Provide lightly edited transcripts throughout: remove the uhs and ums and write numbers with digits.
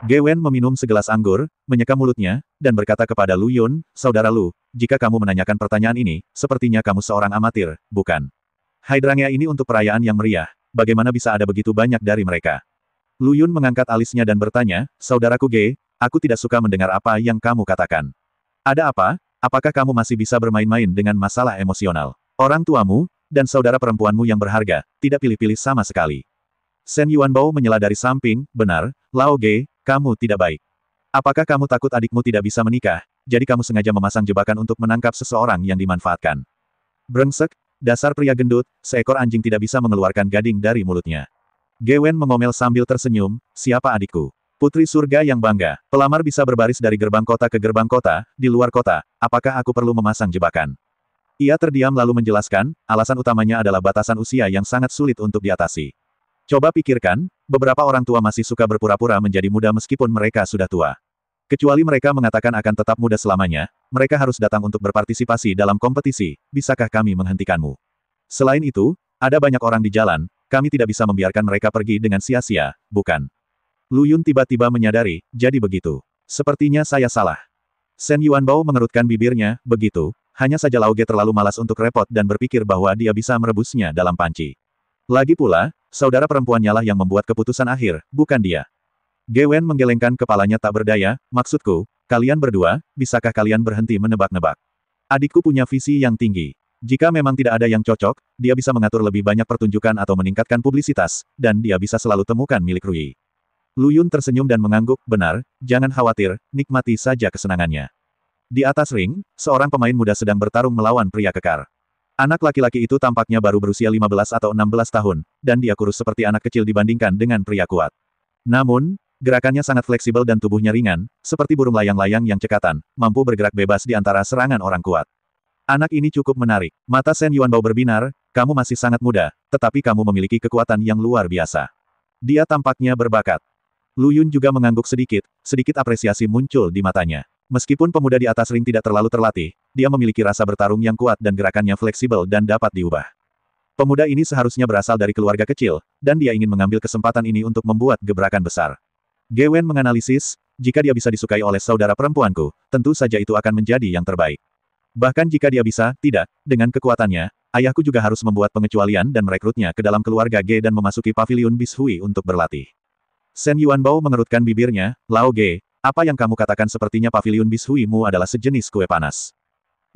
Ge Wen meminum segelas anggur, menyeka mulutnya, dan berkata kepada Lu Yun, "Saudara Lu, jika kamu menanyakan pertanyaan ini, sepertinya kamu seorang amatir, bukan? Hydrangea ini untuk perayaan yang meriah, bagaimana bisa ada begitu banyak dari mereka?" Lu Yun mengangkat alisnya dan bertanya, "Saudaraku Ge, aku tidak suka mendengar apa yang kamu katakan. Ada apa? Apakah kamu masih bisa bermain-main dengan masalah emosional? Orang tuamu, dan saudara perempuanmu yang berharga, tidak pilih-pilih sama sekali." Shen Yuanbao menyela dari samping, "Benar, Lao Ge, kamu tidak baik. Apakah kamu takut adikmu tidak bisa menikah, jadi kamu sengaja memasang jebakan untuk menangkap seseorang yang dimanfaatkan?" Brengsek, dasar pria gendut, seekor anjing tidak bisa mengeluarkan gading dari mulutnya. Ge Wen mengomel sambil tersenyum, "Siapa adikku? Putri surga yang bangga. Pelamar bisa berbaris dari gerbang kota ke gerbang kota, di luar kota, apakah aku perlu memasang jebakan?" Ia terdiam lalu menjelaskan, alasan utamanya adalah batasan usia yang sangat sulit untuk diatasi. Coba pikirkan, beberapa orang tua masih suka berpura-pura menjadi muda meskipun mereka sudah tua. Kecuali mereka mengatakan akan tetap muda selamanya, mereka harus datang untuk berpartisipasi dalam kompetisi, bisakah kami menghentikanmu? Selain itu, ada banyak orang di jalan, kami tidak bisa membiarkan mereka pergi dengan sia-sia, bukan? Lu Yun tiba-tiba menyadari, jadi begitu. Sepertinya saya salah. Shen Yuanbao mengerutkan bibirnya, begitu, hanya saja Lao Ge terlalu malas untuk repot dan berpikir bahwa dia bisa merebusnya dalam panci. Lagi pula, saudara perempuannya lah yang membuat keputusan akhir, bukan dia. Ge Wen menggelengkan kepalanya tak berdaya, "Maksudku, kalian berdua, bisakah kalian berhenti menebak-nebak? Adikku punya visi yang tinggi. Jika memang tidak ada yang cocok, dia bisa mengatur lebih banyak pertunjukan atau meningkatkan publisitas, dan dia bisa selalu temukan milik Rui." Lu Yun tersenyum dan mengangguk, "Benar, jangan khawatir, nikmati saja kesenangannya." Di atas ring, seorang pemain muda sedang bertarung melawan pria kekar. Anak laki-laki itu tampaknya baru berusia 15 atau 16 tahun, dan dia kurus seperti anak kecil dibandingkan dengan pria kuat. Namun, gerakannya sangat fleksibel dan tubuhnya ringan, seperti burung layang-layang yang cekatan, mampu bergerak bebas di antara serangan orang kuat. Anak ini cukup menarik. Mata Shen Yuanbao berbinar, "Kamu masih sangat muda, tetapi kamu memiliki kekuatan yang luar biasa." Dia tampaknya berbakat. Lu Yun juga mengangguk sedikit, sedikit apresiasi muncul di matanya. Meskipun pemuda di atas ring tidak terlalu terlatih, dia memiliki rasa bertarung yang kuat dan gerakannya fleksibel dan dapat diubah. Pemuda ini seharusnya berasal dari keluarga kecil, dan dia ingin mengambil kesempatan ini untuk membuat gebrakan besar. Ge Wen menganalisis, jika dia bisa disukai oleh saudara perempuanku, tentu saja itu akan menjadi yang terbaik. Bahkan jika dia bisa, tidak, dengan kekuatannya, ayahku juga harus membuat pengecualian dan merekrutnya ke dalam keluarga Ge dan memasuki paviliun Bishui untuk berlatih. Shen Yuanbao mengerutkan bibirnya, "Lao Ge, apa yang kamu katakan sepertinya paviliun Bishui-mu adalah sejenis kue panas."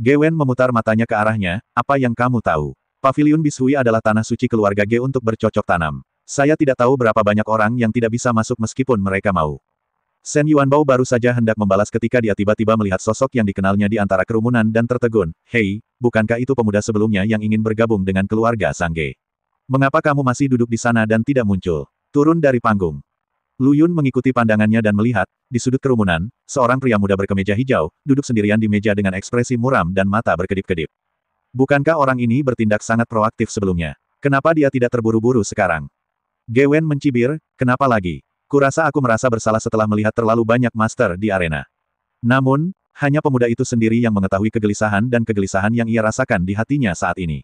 Ge Wen memutar matanya ke arahnya, "Apa yang kamu tahu? Paviliun Bishui adalah tanah suci keluarga Ge untuk bercocok tanam. Saya tidak tahu berapa banyak orang yang tidak bisa masuk meskipun mereka mau." Shen Yuanbao baru saja hendak membalas ketika dia tiba-tiba melihat sosok yang dikenalnya di antara kerumunan dan tertegun, "Hei, bukankah itu pemuda sebelumnya yang ingin bergabung dengan keluarga Sang Ge? Mengapa kamu masih duduk di sana dan tidak muncul? Turun dari panggung." Lu Yun mengikuti pandangannya dan melihat, di sudut kerumunan, seorang pria muda berkemeja hijau, duduk sendirian di meja dengan ekspresi muram dan mata berkedip-kedip. Bukankah orang ini bertindak sangat proaktif sebelumnya? Kenapa dia tidak terburu-buru sekarang? Ge Wen mencibir, "Kenapa lagi? Kurasa aku merasa bersalah setelah melihat terlalu banyak master di arena." Namun, hanya pemuda itu sendiri yang mengetahui kegelisahan dan kegelisahan yang ia rasakan di hatinya saat ini.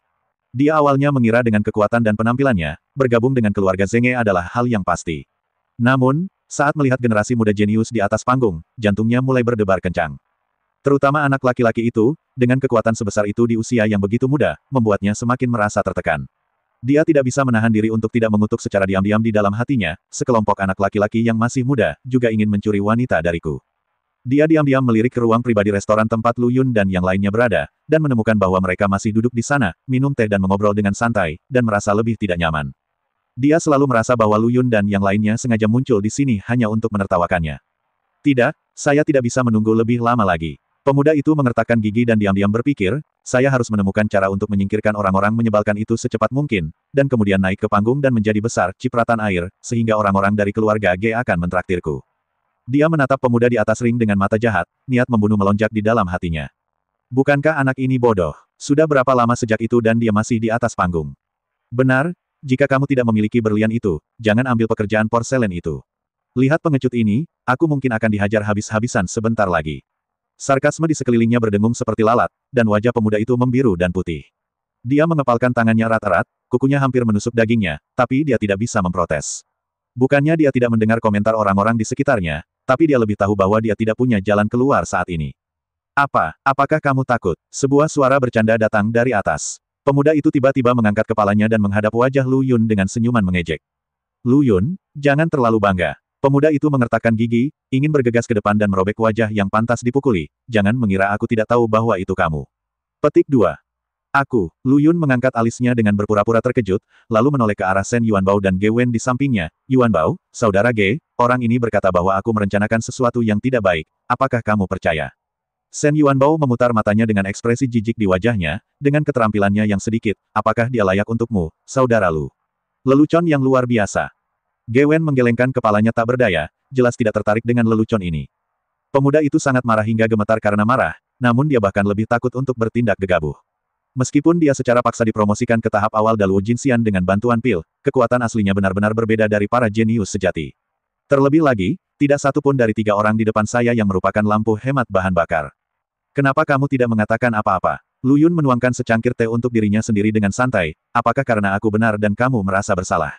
Dia awalnya mengira dengan kekuatan dan penampilannya, bergabung dengan keluarga Zenge adalah hal yang pasti. Namun, saat melihat generasi muda jenius di atas panggung, jantungnya mulai berdebar kencang. Terutama anak laki-laki itu, dengan kekuatan sebesar itu di usia yang begitu muda, membuatnya semakin merasa tertekan. Dia tidak bisa menahan diri untuk tidak mengutuk secara diam-diam di dalam hatinya, sekelompok anak laki-laki yang masih muda, juga ingin mencuri wanita dariku. Dia diam-diam melirik ke ruang pribadi restoran tempat Lu Yun dan yang lainnya berada, dan menemukan bahwa mereka masih duduk di sana, minum teh dan mengobrol dengan santai, dan merasa lebih tidak nyaman. Dia selalu merasa bahwa Lu Yun dan yang lainnya sengaja muncul di sini hanya untuk menertawakannya. "Tidak, saya tidak bisa menunggu lebih lama lagi." Pemuda itu mengertakkan gigi dan diam-diam berpikir, "Saya harus menemukan cara untuk menyingkirkan orang-orang menyebalkan itu secepat mungkin, dan kemudian naik ke panggung dan menjadi besar cipratan air, sehingga orang-orang dari keluarga Ge akan mentraktirku." Dia menatap pemuda di atas ring dengan mata jahat, niat membunuh melonjak di dalam hatinya. Bukankah anak ini bodoh? Sudah berapa lama sejak itu dan dia masih di atas panggung? "Benar, jika kamu tidak memiliki berlian itu, jangan ambil pekerjaan porselen itu. Lihat pengecut ini, aku mungkin akan dihajar habis-habisan sebentar lagi." Sarkasme di sekelilingnya berdengung seperti lalat, dan wajah pemuda itu membiru dan putih. Dia mengepalkan tangannya erat-erat, kukunya hampir menusuk dagingnya, tapi dia tidak bisa memprotes. Bukannya dia tidak mendengar komentar orang-orang di sekitarnya, tapi dia lebih tahu bahwa dia tidak punya jalan keluar saat ini. Apakah kamu takut? Sebuah suara bercanda datang dari atas. Pemuda itu tiba-tiba mengangkat kepalanya dan menghadap wajah Lu Yun dengan senyuman mengejek. Lu Yun, jangan terlalu bangga. Pemuda itu mengertakkan gigi, ingin bergegas ke depan dan merobek wajah yang pantas dipukuli. Jangan mengira aku tidak tahu bahwa itu kamu. Petik 2. Aku, Lu Yun mengangkat alisnya dengan berpura-pura terkejut, lalu menoleh ke arah Shen Yuanbao dan Ge Wen di sampingnya. Yuanbao, saudara Ge, orang ini berkata bahwa aku merencanakan sesuatu yang tidak baik. Apakah kamu percaya? Shen Yuanbao memutar matanya dengan ekspresi jijik di wajahnya, dengan keterampilannya yang sedikit, apakah dia layak untukmu, saudara Lu? Lelucon yang luar biasa. Ge Wen menggelengkan kepalanya tak berdaya, jelas tidak tertarik dengan lelucon ini. Pemuda itu sangat marah hingga gemetar karena marah, namun dia bahkan lebih takut untuk bertindak gegabah. Meskipun dia secara paksa dipromosikan ke tahap awal Daluo Jinxian dengan bantuan pil, kekuatan aslinya benar-benar berbeda dari para jenius sejati. Terlebih lagi, tidak satu pun dari 3 orang di depan saya yang merupakan lampu hemat bahan bakar. Kenapa kamu tidak mengatakan apa-apa? Lu Yun menuangkan secangkir teh untuk dirinya sendiri dengan santai, apakah karena aku benar dan kamu merasa bersalah?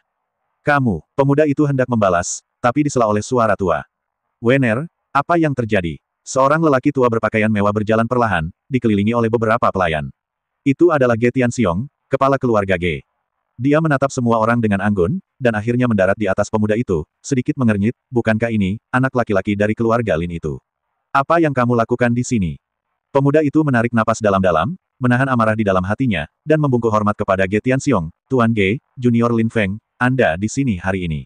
Kamu, pemuda itu hendak membalas, tapi disela oleh suara tua. Wener, apa yang terjadi? Seorang lelaki tua berpakaian mewah berjalan perlahan, dikelilingi oleh beberapa pelayan. Itu adalah Ge Tianxiong, kepala keluarga Ge. Dia menatap semua orang dengan anggun, dan akhirnya mendarat di atas pemuda itu, sedikit mengernyit, bukankah ini, anak laki-laki dari keluarga Lin itu? Apa yang kamu lakukan di sini? Pemuda itu menarik napas dalam-dalam, menahan amarah di dalam hatinya, dan membungkuk hormat kepada Ge Tianxiong, Tuan Ge, Junior Lin Feng, Anda di sini hari ini.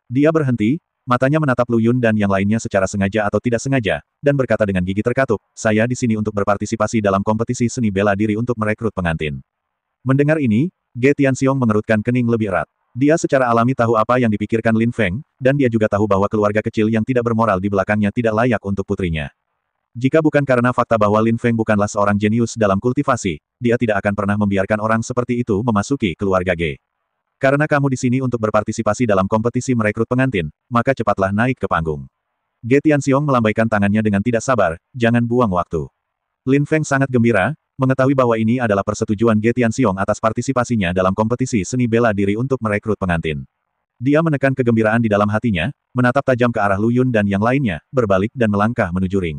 Dia berhenti, matanya menatap Lu Yun dan yang lainnya secara sengaja atau tidak sengaja, dan berkata dengan gigi terkatup, saya di sini untuk berpartisipasi dalam kompetisi seni bela diri untuk merekrut pengantin. Mendengar ini, Ge Tianxiong mengerutkan kening lebih erat. Dia secara alami tahu apa yang dipikirkan Lin Feng, dan dia juga tahu bahwa keluarga kecil yang tidak bermoral di belakangnya tidak layak untuk putrinya. Jika bukan karena fakta bahwa Lin Feng bukanlah seorang jenius dalam kultivasi, dia tidak akan pernah membiarkan orang seperti itu memasuki keluarga Ge. Karena kamu di sini untuk berpartisipasi dalam kompetisi merekrut pengantin, maka cepatlah naik ke panggung. Ge Tianxiong melambaikan tangannya dengan tidak sabar, jangan buang waktu. Lin Feng sangat gembira, mengetahui bahwa ini adalah persetujuan Ge Tianxiong atas partisipasinya dalam kompetisi seni bela diri untuk merekrut pengantin. Dia menekan kegembiraan di dalam hatinya, menatap tajam ke arah Lu Yun dan yang lainnya, berbalik dan melangkah menuju ring.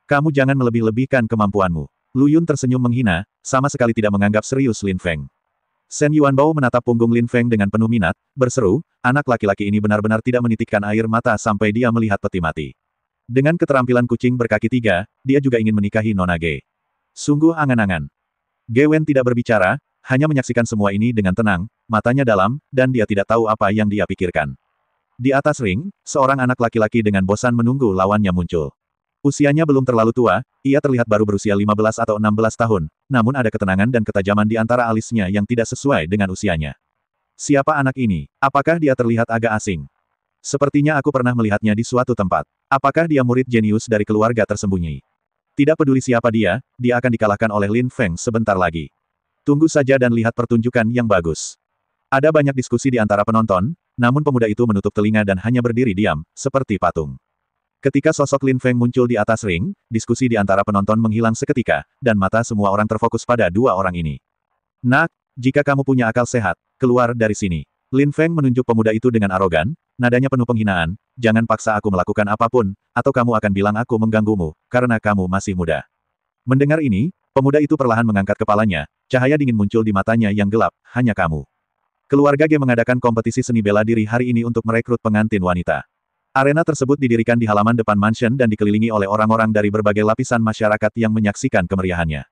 Kamu jangan melebih-lebihkan kemampuanmu. Lu Yun tersenyum menghina, sama sekali tidak menganggap serius Lin Feng. Shen Yuanbao menatap punggung Lin Feng dengan penuh minat, berseru, anak laki-laki ini benar-benar tidak menitikkan air mata sampai dia melihat peti mati. Dengan keterampilan kucing berkaki 3, dia juga ingin menikahi Nona Ge. Sungguh angan-angan. Ge Wen tidak berbicara, hanya menyaksikan semua ini dengan tenang, matanya dalam, dan dia tidak tahu apa yang dia pikirkan. Di atas ring, seorang anak laki-laki dengan bosan menunggu lawannya muncul. Usianya belum terlalu tua, ia terlihat baru berusia 15 atau 16 tahun, namun ada ketenangan dan ketajaman di antara alisnya yang tidak sesuai dengan usianya. Siapa anak ini? Apakah dia terlihat agak asing? Sepertinya aku pernah melihatnya di suatu tempat. Apakah dia murid jenius dari keluarga tersembunyi? Tidak peduli siapa dia akan dikalahkan oleh Lin Feng sebentar lagi. Tunggu saja dan lihat pertunjukan yang bagus. Ada banyak diskusi di antara penonton, namun pemuda itu menutup telinga dan hanya berdiri diam, seperti patung. Ketika sosok Lin Feng muncul di atas ring, diskusi di antara penonton menghilang seketika, dan mata semua orang terfokus pada 2 orang ini. Nak, jika kamu punya akal sehat, keluar dari sini. Lin Feng menunjuk pemuda itu dengan arogan, nadanya penuh penghinaan, jangan paksa aku melakukan apapun, atau kamu akan bilang aku mengganggumu, karena kamu masih muda. Mendengar ini, pemuda itu perlahan mengangkat kepalanya, cahaya dingin muncul di matanya yang gelap, hanya kamu. Keluarga Ge mengadakan kompetisi seni bela diri hari ini untuk merekrut pengantin wanita. Arena tersebut didirikan di halaman depan mansion dan dikelilingi oleh orang-orang dari berbagai lapisan masyarakat yang menyaksikan kemeriahannya.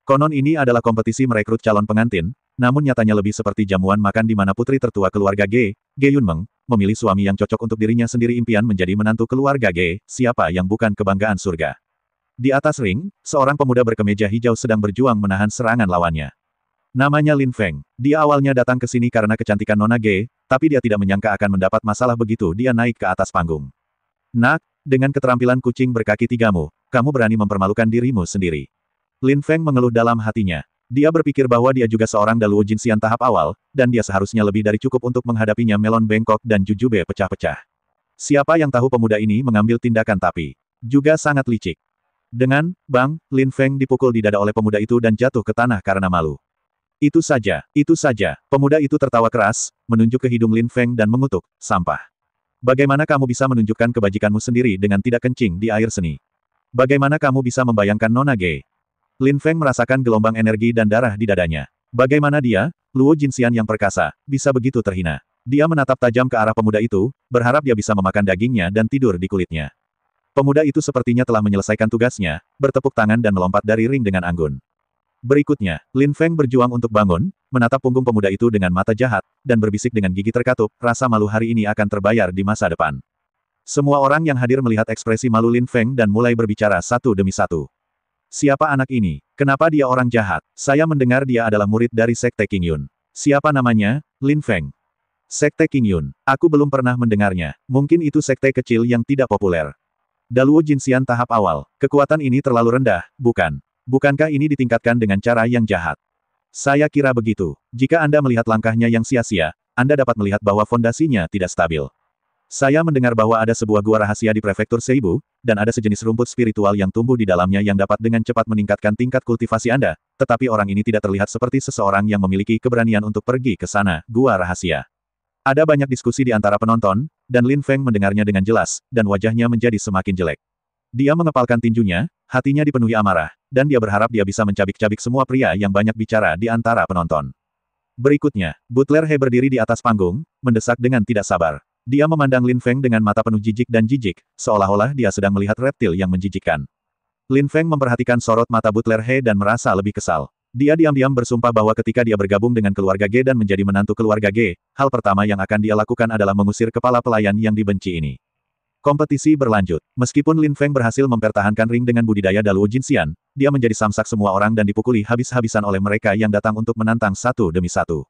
Konon ini adalah kompetisi merekrut calon pengantin, namun nyatanya lebih seperti jamuan makan di mana putri tertua keluarga Ge, Ge Yunmeng, memilih suami yang cocok untuk dirinya sendiri. Impian menjadi menantu keluarga Ge, siapa yang bukan kebanggaan surga. Di atas ring, seorang pemuda berkemeja hijau sedang berjuang menahan serangan lawannya. Namanya Lin Feng. Dia awalnya datang ke sini karena kecantikan Nona Ge, tapi dia tidak menyangka akan mendapat masalah begitu dia naik ke atas panggung. Nak, dengan keterampilan kucing berkaki 3-mu, kamu berani mempermalukan dirimu sendiri. Lin Feng mengeluh dalam hatinya. Dia berpikir bahwa dia juga seorang Daluo Jinxian tahap awal, dan dia seharusnya lebih dari cukup untuk menghadapinya. Melon bengkok dan jujube pecah-pecah. Siapa yang tahu pemuda ini mengambil tindakan tapi juga sangat licik. Dengan bang, Lin Feng dipukul di dada oleh pemuda itu dan jatuh ke tanah karena malu. Itu saja, itu saja. Pemuda itu tertawa keras, menunjuk ke hidung Lin Feng dan mengutuk, sampah. Bagaimana kamu bisa menunjukkan kebajikanmu sendiri dengan tidak kencing di air seni? Bagaimana kamu bisa membayangkan Nona Ge? Lin Feng merasakan gelombang energi dan darah di dadanya. Bagaimana dia, Luo Jinxian yang perkasa, bisa begitu terhina? Dia menatap tajam ke arah pemuda itu, berharap dia bisa memakan dagingnya dan tidur di kulitnya. Pemuda itu sepertinya telah menyelesaikan tugasnya, bertepuk tangan dan melompat dari ring dengan anggun. Berikutnya, Lin Feng berjuang untuk bangun, menatap punggung pemuda itu dengan mata jahat, dan berbisik dengan gigi terkatup, rasa malu hari ini akan terbayar di masa depan. Semua orang yang hadir melihat ekspresi malu Lin Feng dan mulai berbicara satu demi satu. Siapa anak ini? Kenapa dia orang jahat? Saya mendengar dia adalah murid dari Sekte King Yun. Siapa namanya? Lin Feng. Sekte King Yun. Aku belum pernah mendengarnya. Mungkin itu sekte kecil yang tidak populer. Daluo Jinxian tahap awal. Kekuatan ini terlalu rendah, bukan? Bukankah ini ditingkatkan dengan cara yang jahat? Saya kira begitu. Jika Anda melihat langkahnya yang sia-sia, Anda dapat melihat bahwa fondasinya tidak stabil. Saya mendengar bahwa ada sebuah gua rahasia di prefektur Seibu, dan ada sejenis rumput spiritual yang tumbuh di dalamnya yang dapat dengan cepat meningkatkan tingkat kultivasi Anda, tetapi orang ini tidak terlihat seperti seseorang yang memiliki keberanian untuk pergi ke sana, gua rahasia. Ada banyak diskusi di antara penonton, dan Lin Feng mendengarnya dengan jelas, dan wajahnya menjadi semakin jelek. Dia mengepalkan tinjunya, hatinya dipenuhi amarah, dan dia berharap dia bisa mencabik-cabik semua pria yang banyak bicara di antara penonton. Berikutnya, Butler He berdiri di atas panggung, mendesak dengan tidak sabar. Dia memandang Lin Feng dengan mata penuh jijik dan jijik, seolah-olah dia sedang melihat reptil yang menjijikkan. Lin Feng memperhatikan sorot mata Butler He dan merasa lebih kesal. Dia diam-diam bersumpah bahwa ketika dia bergabung dengan keluarga Ge dan menjadi menantu keluarga Ge, hal pertama yang akan dia lakukan adalah mengusir kepala pelayan yang dibenci ini. Kompetisi berlanjut. Meskipun Lin Feng berhasil mempertahankan ring dengan budidaya Daluo Jinxian, dia menjadi samsak semua orang dan dipukuli habis-habisan oleh mereka yang datang untuk menantang satu demi satu.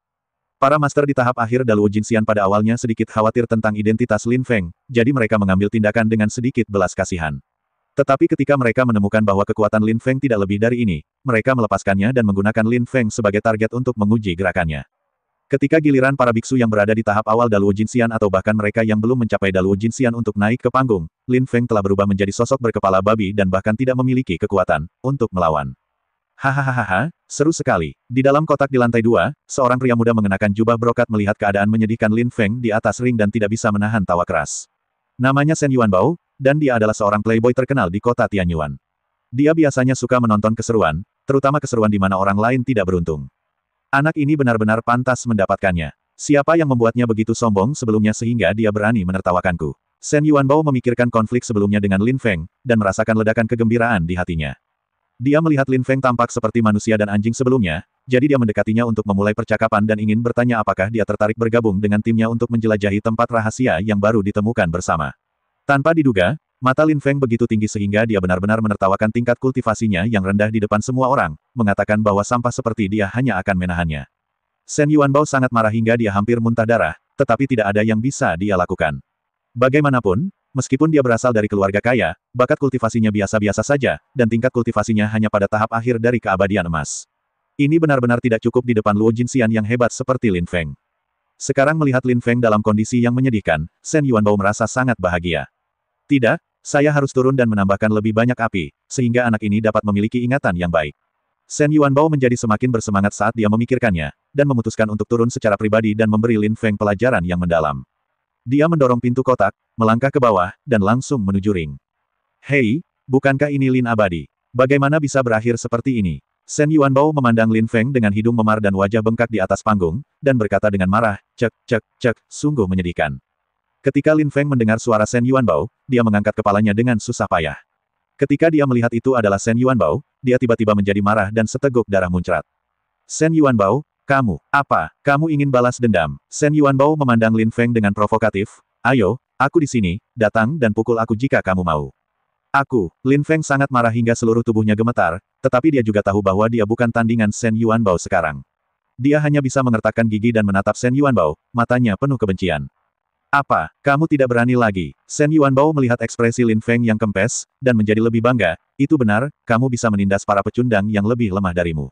Para master di tahap akhir Daluo Jinxian pada awalnya sedikit khawatir tentang identitas Lin Feng, jadi mereka mengambil tindakan dengan sedikit belas kasihan. Tetapi ketika mereka menemukan bahwa kekuatan Lin Feng tidak lebih dari ini, mereka melepaskannya dan menggunakan Lin Feng sebagai target untuk menguji gerakannya. Ketika giliran para biksu yang berada di tahap awal Daluo Jinxian atau bahkan mereka yang belum mencapai Daluo Jinxian untuk naik ke panggung, Lin Feng telah berubah menjadi sosok berkepala babi dan bahkan tidak memiliki kekuatan untuk melawan. Hahaha, seru sekali. Di dalam kotak di lantai 2, seorang pria muda mengenakan jubah brokat melihat keadaan menyedihkan Lin Feng di atas ring dan tidak bisa menahan tawa keras. Namanya Shen Yuanbao, dan dia adalah seorang playboy terkenal di kota Tianyuan. Dia biasanya suka menonton keseruan, terutama keseruan di mana orang lain tidak beruntung. Anak ini benar-benar pantas mendapatkannya. Siapa yang membuatnya begitu sombong sebelumnya sehingga dia berani menertawakanku? Shen Yuanbao memikirkan konflik sebelumnya dengan Lin Feng, dan merasakan ledakan kegembiraan di hatinya. Dia melihat Lin Feng tampak seperti manusia dan anjing sebelumnya, jadi dia mendekatinya untuk memulai percakapan dan ingin bertanya apakah dia tertarik bergabung dengan timnya untuk menjelajahi tempat rahasia yang baru ditemukan bersama. Tanpa diduga, mata Lin Feng begitu tinggi sehingga dia benar-benar menertawakan tingkat kultivasinya yang rendah di depan semua orang, mengatakan bahwa sampah seperti dia hanya akan menahannya. Shen Yuanbao sangat marah hingga dia hampir muntah darah, tetapi tidak ada yang bisa dia lakukan. Bagaimanapun, meskipun dia berasal dari keluarga kaya, bakat kultivasinya biasa-biasa saja, dan tingkat kultivasinya hanya pada tahap akhir dari keabadian emas. Ini benar-benar tidak cukup di depan Luo Jinxian yang hebat seperti Lin Feng. Sekarang melihat Lin Feng dalam kondisi yang menyedihkan, Shen Yuanbao merasa sangat bahagia. Tidak, saya harus turun dan menambahkan lebih banyak api, sehingga anak ini dapat memiliki ingatan yang baik. Shen Yuanbao menjadi semakin bersemangat saat dia memikirkannya, dan memutuskan untuk turun secara pribadi dan memberi Lin Feng pelajaran yang mendalam. Dia mendorong pintu kotak, melangkah ke bawah, dan langsung menuju ring. Hei, bukankah ini Lin abadi? Bagaimana bisa berakhir seperti ini? Shen Yuanbao memandang Lin Feng dengan hidung memar dan wajah bengkak di atas panggung, dan berkata dengan marah, cek, sungguh menyedihkan. Ketika Lin Feng mendengar suara Shen Yuanbao, dia mengangkat kepalanya dengan susah payah. Ketika dia melihat itu adalah Shen Yuanbao, dia tiba-tiba menjadi marah dan seteguk darah muncrat. Shen Yuanbao, kamu, apa? Kamu ingin balas dendam? Shen Yuanbao memandang Lin Feng dengan provokatif. Ayo, aku di sini, datang dan pukul aku jika kamu mau. Aku, Lin Feng sangat marah hingga seluruh tubuhnya gemetar, tetapi dia juga tahu bahwa dia bukan tandingan Shen Yuanbao sekarang. Dia hanya bisa mengertakkan gigi dan menatap Shen Yuanbao, matanya penuh kebencian. Apa, kamu tidak berani lagi? Shen Yuanbao melihat ekspresi Lin Feng yang kempes, dan menjadi lebih bangga. Itu benar, kamu bisa menindas para pecundang yang lebih lemah darimu.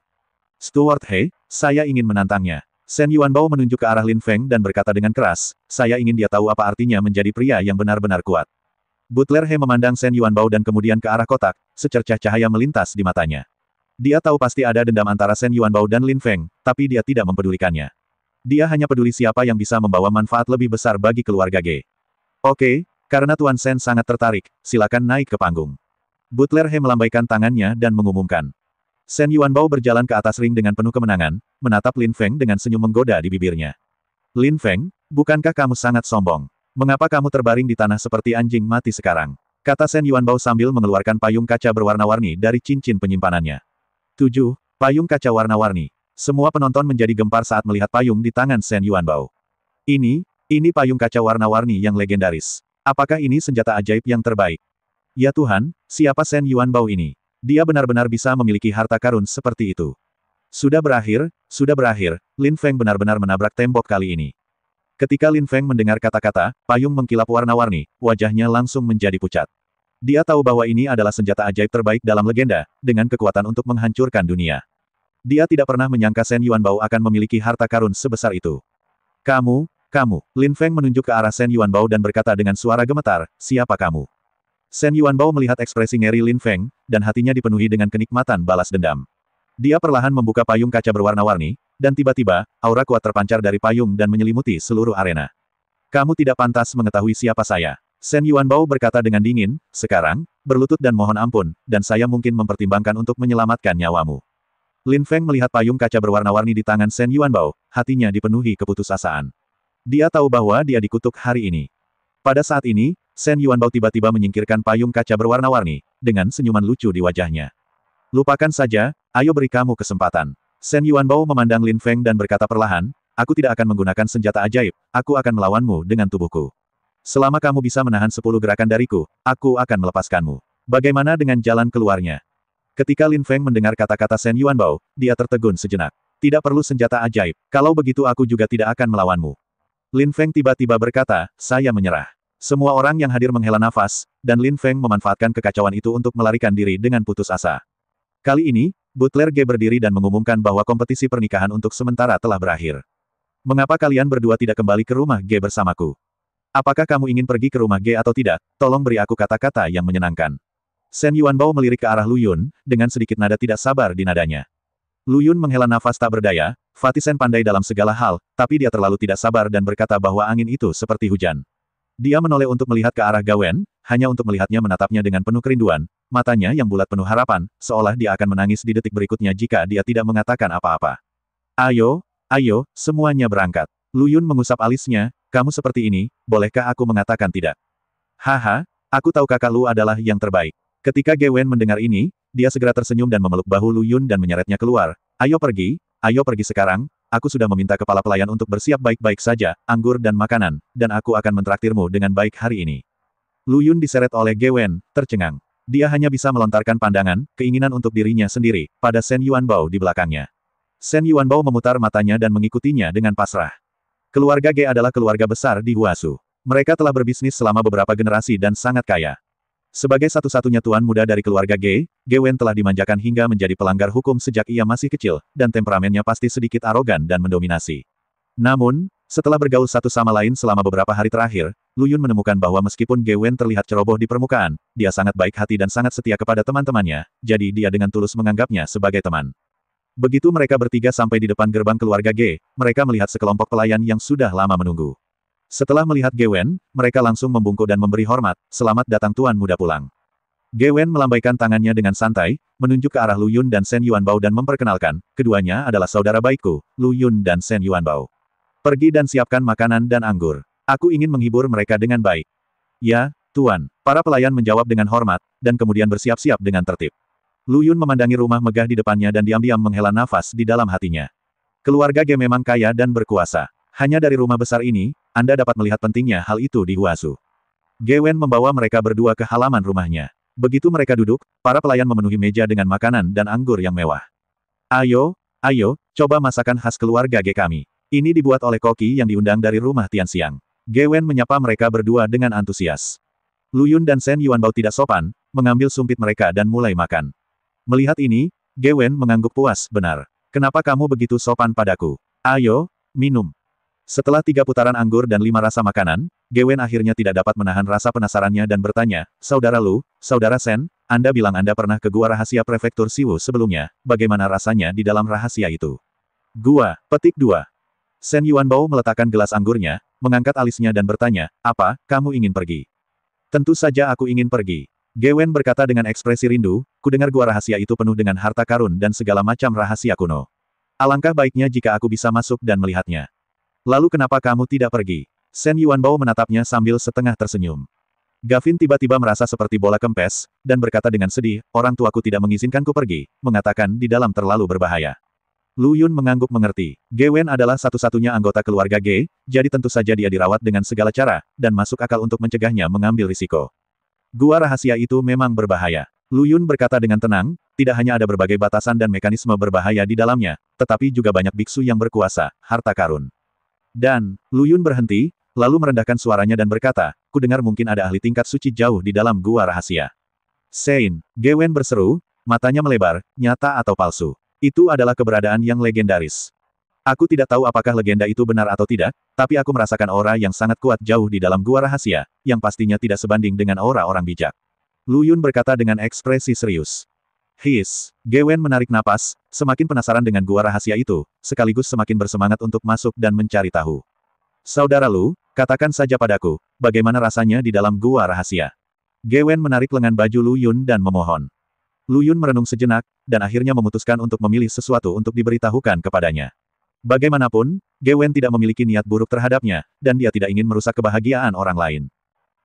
Stuart He, saya ingin menantangnya. Shen Yuanbao menunjuk ke arah Lin Feng dan berkata dengan keras, saya ingin dia tahu apa artinya menjadi pria yang benar-benar kuat. Butler He memandang Shen Yuanbao dan kemudian ke arah kotak, secercah cahaya melintas di matanya. Dia tahu pasti ada dendam antara Shen Yuanbao dan Lin Feng, tapi dia tidak mempedulikannya. Dia hanya peduli siapa yang bisa membawa manfaat lebih besar bagi keluarga Ge. Oke, karena Tuan Sen sangat tertarik, silakan naik ke panggung. Butler He melambaikan tangannya dan mengumumkan. Shen Yuanbao berjalan ke atas ring dengan penuh kemenangan, menatap Lin Feng dengan senyum menggoda di bibirnya. Lin Feng, bukankah kamu sangat sombong? Mengapa kamu terbaring di tanah seperti anjing mati sekarang? Kata Shen Yuanbao sambil mengeluarkan payung kaca berwarna-warni dari cincin penyimpanannya. 7. Payung kaca warna-warni. Semua penonton menjadi gempar saat melihat payung di tangan Shen Yuanbao. Ini payung kaca warna-warni yang legendaris. Apakah ini senjata ajaib yang terbaik? Ya Tuhan, siapa Shen Yuanbao ini? Dia benar-benar bisa memiliki harta karun seperti itu. Sudah berakhir, Lin Feng benar-benar menabrak tembok kali ini. Ketika Lin Feng mendengar kata-kata, payung mengkilap warna-warni, wajahnya langsung menjadi pucat. Dia tahu bahwa ini adalah senjata ajaib terbaik dalam legenda, dengan kekuatan untuk menghancurkan dunia. Dia tidak pernah menyangka Shen Yuanbao akan memiliki harta karun sebesar itu. Kamu, Lin Feng menunjuk ke arah Shen Yuanbao dan berkata dengan suara gemetar, siapa kamu? Shen Yuanbao melihat ekspresi ngeri Lin Feng, dan hatinya dipenuhi dengan kenikmatan balas dendam. Dia perlahan membuka payung kaca berwarna-warni, dan tiba-tiba, aura kuat terpancar dari payung dan menyelimuti seluruh arena. Kamu tidak pantas mengetahui siapa saya. Shen Yuanbao berkata dengan dingin, sekarang, berlutut dan mohon ampun, dan saya mungkin mempertimbangkan untuk menyelamatkan nyawamu. Lin Feng melihat payung kaca berwarna-warni di tangan Shen Yuanbao, hatinya dipenuhi keputusasaan. Dia tahu bahwa dia dikutuk hari ini. Pada saat ini, Shen Yuanbao tiba-tiba menyingkirkan payung kaca berwarna-warni, dengan senyuman lucu di wajahnya. Lupakan saja, ayo beri kamu kesempatan. Shen Yuanbao memandang Lin Feng dan berkata perlahan, aku tidak akan menggunakan senjata ajaib, aku akan melawanmu dengan tubuhku. Selama kamu bisa menahan 10 gerakan dariku, aku akan melepaskanmu. Bagaimana dengan jalan keluarnya? Ketika Lin Feng mendengar kata-kata Shen Yuanbao, dia tertegun sejenak. Tidak perlu senjata ajaib, kalau begitu aku juga tidak akan melawanmu. Lin Feng tiba-tiba berkata, saya menyerah. Semua orang yang hadir menghela nafas, dan Lin Feng memanfaatkan kekacauan itu untuk melarikan diri dengan putus asa. Kali ini, Butler Ge berdiri dan mengumumkan bahwa kompetisi pernikahan untuk sementara telah berakhir. Mengapa kalian berdua tidak kembali ke rumah Ge bersamaku? Apakah kamu ingin pergi ke rumah Ge atau tidak? Tolong beri aku kata-kata yang menyenangkan. Shen Yuanbao melirik ke arah Lu Yun, dengan sedikit nada tidak sabar di nadanya. Lu Yun menghela nafas tak berdaya, Fatih Sen pandai dalam segala hal, tapi dia terlalu tidak sabar dan berkata bahwa angin itu seperti hujan. Dia menoleh untuk melihat ke arah Gawen, hanya untuk melihatnya menatapnya dengan penuh kerinduan, matanya yang bulat penuh harapan, seolah dia akan menangis di detik berikutnya jika dia tidak mengatakan apa-apa. Ayo, semuanya berangkat. Lu Yun mengusap alisnya, kamu seperti ini, bolehkah aku mengatakan tidak? Haha, aku tahu kakak Lu adalah yang terbaik. Ketika Gawen mendengar ini, dia segera tersenyum dan memeluk bahu Lu Yun dan menyeretnya keluar. Ayo pergi sekarang, aku sudah meminta kepala pelayan untuk bersiap baik-baik saja, anggur dan makanan, dan aku akan mentraktirmu dengan baik hari ini. Lu Yun diseret oleh Gawen, tercengang. Dia hanya bisa melontarkan pandangan, keinginan untuk dirinya sendiri, pada Shen Yuanbao di belakangnya. Shen Yuanbao memutar matanya dan mengikutinya dengan pasrah. Keluarga Ge adalah keluarga besar di Huasu. Mereka telah berbisnis selama beberapa generasi dan sangat kaya. Sebagai satu-satunya tuan muda dari keluarga Ge, Gawen telah dimanjakan hingga menjadi pelanggar hukum sejak ia masih kecil, dan temperamennya pasti sedikit arogan dan mendominasi. Namun, setelah bergaul satu sama lain selama beberapa hari terakhir, Lu Yun menemukan bahwa meskipun Gawen terlihat ceroboh di permukaan, dia sangat baik hati dan sangat setia kepada teman-temannya, jadi dia dengan tulus menganggapnya sebagai teman. Begitu mereka bertiga sampai di depan gerbang keluarga Ge, mereka melihat sekelompok pelayan yang sudah lama menunggu. Setelah melihat Gawen, mereka langsung membungkuk dan memberi hormat, selamat datang tuan muda pulang. Gawen melambaikan tangannya dengan santai, menunjuk ke arah Lu Yun dan Shen Yuanbao dan memperkenalkan, keduanya adalah saudara baikku, Lu Yun dan Shen Yuanbao. Pergi dan siapkan makanan dan anggur. Aku ingin menghibur mereka dengan baik. Ya, tuan. Para pelayan menjawab dengan hormat, dan kemudian bersiap-siap dengan tertib. Lu Yun memandangi rumah megah di depannya dan diam-diam menghela nafas di dalam hatinya. Keluarga Ge memang kaya dan berkuasa. Hanya dari rumah besar ini, Anda dapat melihat pentingnya hal itu di Huasu. Gawen membawa mereka berdua ke halaman rumahnya. Begitu mereka duduk, para pelayan memenuhi meja dengan makanan dan anggur yang mewah. Ayo, coba masakan khas keluarga Ge kami. Ini dibuat oleh koki yang diundang dari rumah Tianxiang. Gawen menyapa mereka berdua dengan antusias. Lu Yun dan Shen Yuanbao tidak sopan, mengambil sumpit mereka dan mulai makan. Melihat ini, Gawen mengangguk puas, benar. Kenapa kamu begitu sopan padaku? Ayo, minum. Setelah 3 putaran anggur dan 5 rasa makanan, Gawen akhirnya tidak dapat menahan rasa penasarannya dan bertanya, Saudara Lu, Saudara Shen, Anda bilang Anda pernah ke gua rahasia prefektur Siwu sebelumnya, bagaimana rasanya di dalam rahasia itu? Gua, petik 2. Shen Yuanbao meletakkan gelas anggurnya, mengangkat alisnya dan bertanya, apa, kamu ingin pergi? Tentu saja aku ingin pergi. Ge Wen berkata dengan ekspresi rindu, kudengar gua rahasia itu penuh dengan harta karun dan segala macam rahasia kuno. Alangkah baiknya jika aku bisa masuk dan melihatnya. Lalu kenapa kamu tidak pergi? Shen Yuanbao menatapnya sambil setengah tersenyum. Gavin tiba-tiba merasa seperti bola kempes, dan berkata dengan sedih, orang tuaku tidak mengizinkanku pergi, mengatakan di dalam terlalu berbahaya. Lu Yun mengangguk mengerti. Ge Wen adalah satu-satunya anggota keluarga Ge, jadi tentu saja dia dirawat dengan segala cara, dan masuk akal untuk mencegahnya mengambil risiko. Gua rahasia itu memang berbahaya. Lu Yun berkata dengan tenang, tidak hanya ada berbagai batasan dan mekanisme berbahaya di dalamnya, tetapi juga banyak biksu yang berkuasa, harta karun. Dan, Lu Yun berhenti, lalu merendahkan suaranya dan berkata, kudengar mungkin ada ahli tingkat suci jauh di dalam gua rahasia. Sein, Ge Wen berseru, matanya melebar, nyata atau palsu. Itu adalah keberadaan yang legendaris. Aku tidak tahu apakah legenda itu benar atau tidak, tapi aku merasakan aura yang sangat kuat jauh di dalam gua rahasia, yang pastinya tidak sebanding dengan aura orang bijak. Lu Yun berkata dengan ekspresi serius. Ge Wen menarik napas, semakin penasaran dengan gua rahasia itu, sekaligus semakin bersemangat untuk masuk dan mencari tahu. Saudara Lu, katakan saja padaku, bagaimana rasanya di dalam gua rahasia? Ge Wen menarik lengan baju Lu Yun dan memohon. Lu Yun merenung sejenak, dan akhirnya memutuskan untuk memilih sesuatu untuk diberitahukan kepadanya. Bagaimanapun, Ge Wen tidak memiliki niat buruk terhadapnya, dan dia tidak ingin merusak kebahagiaan orang lain.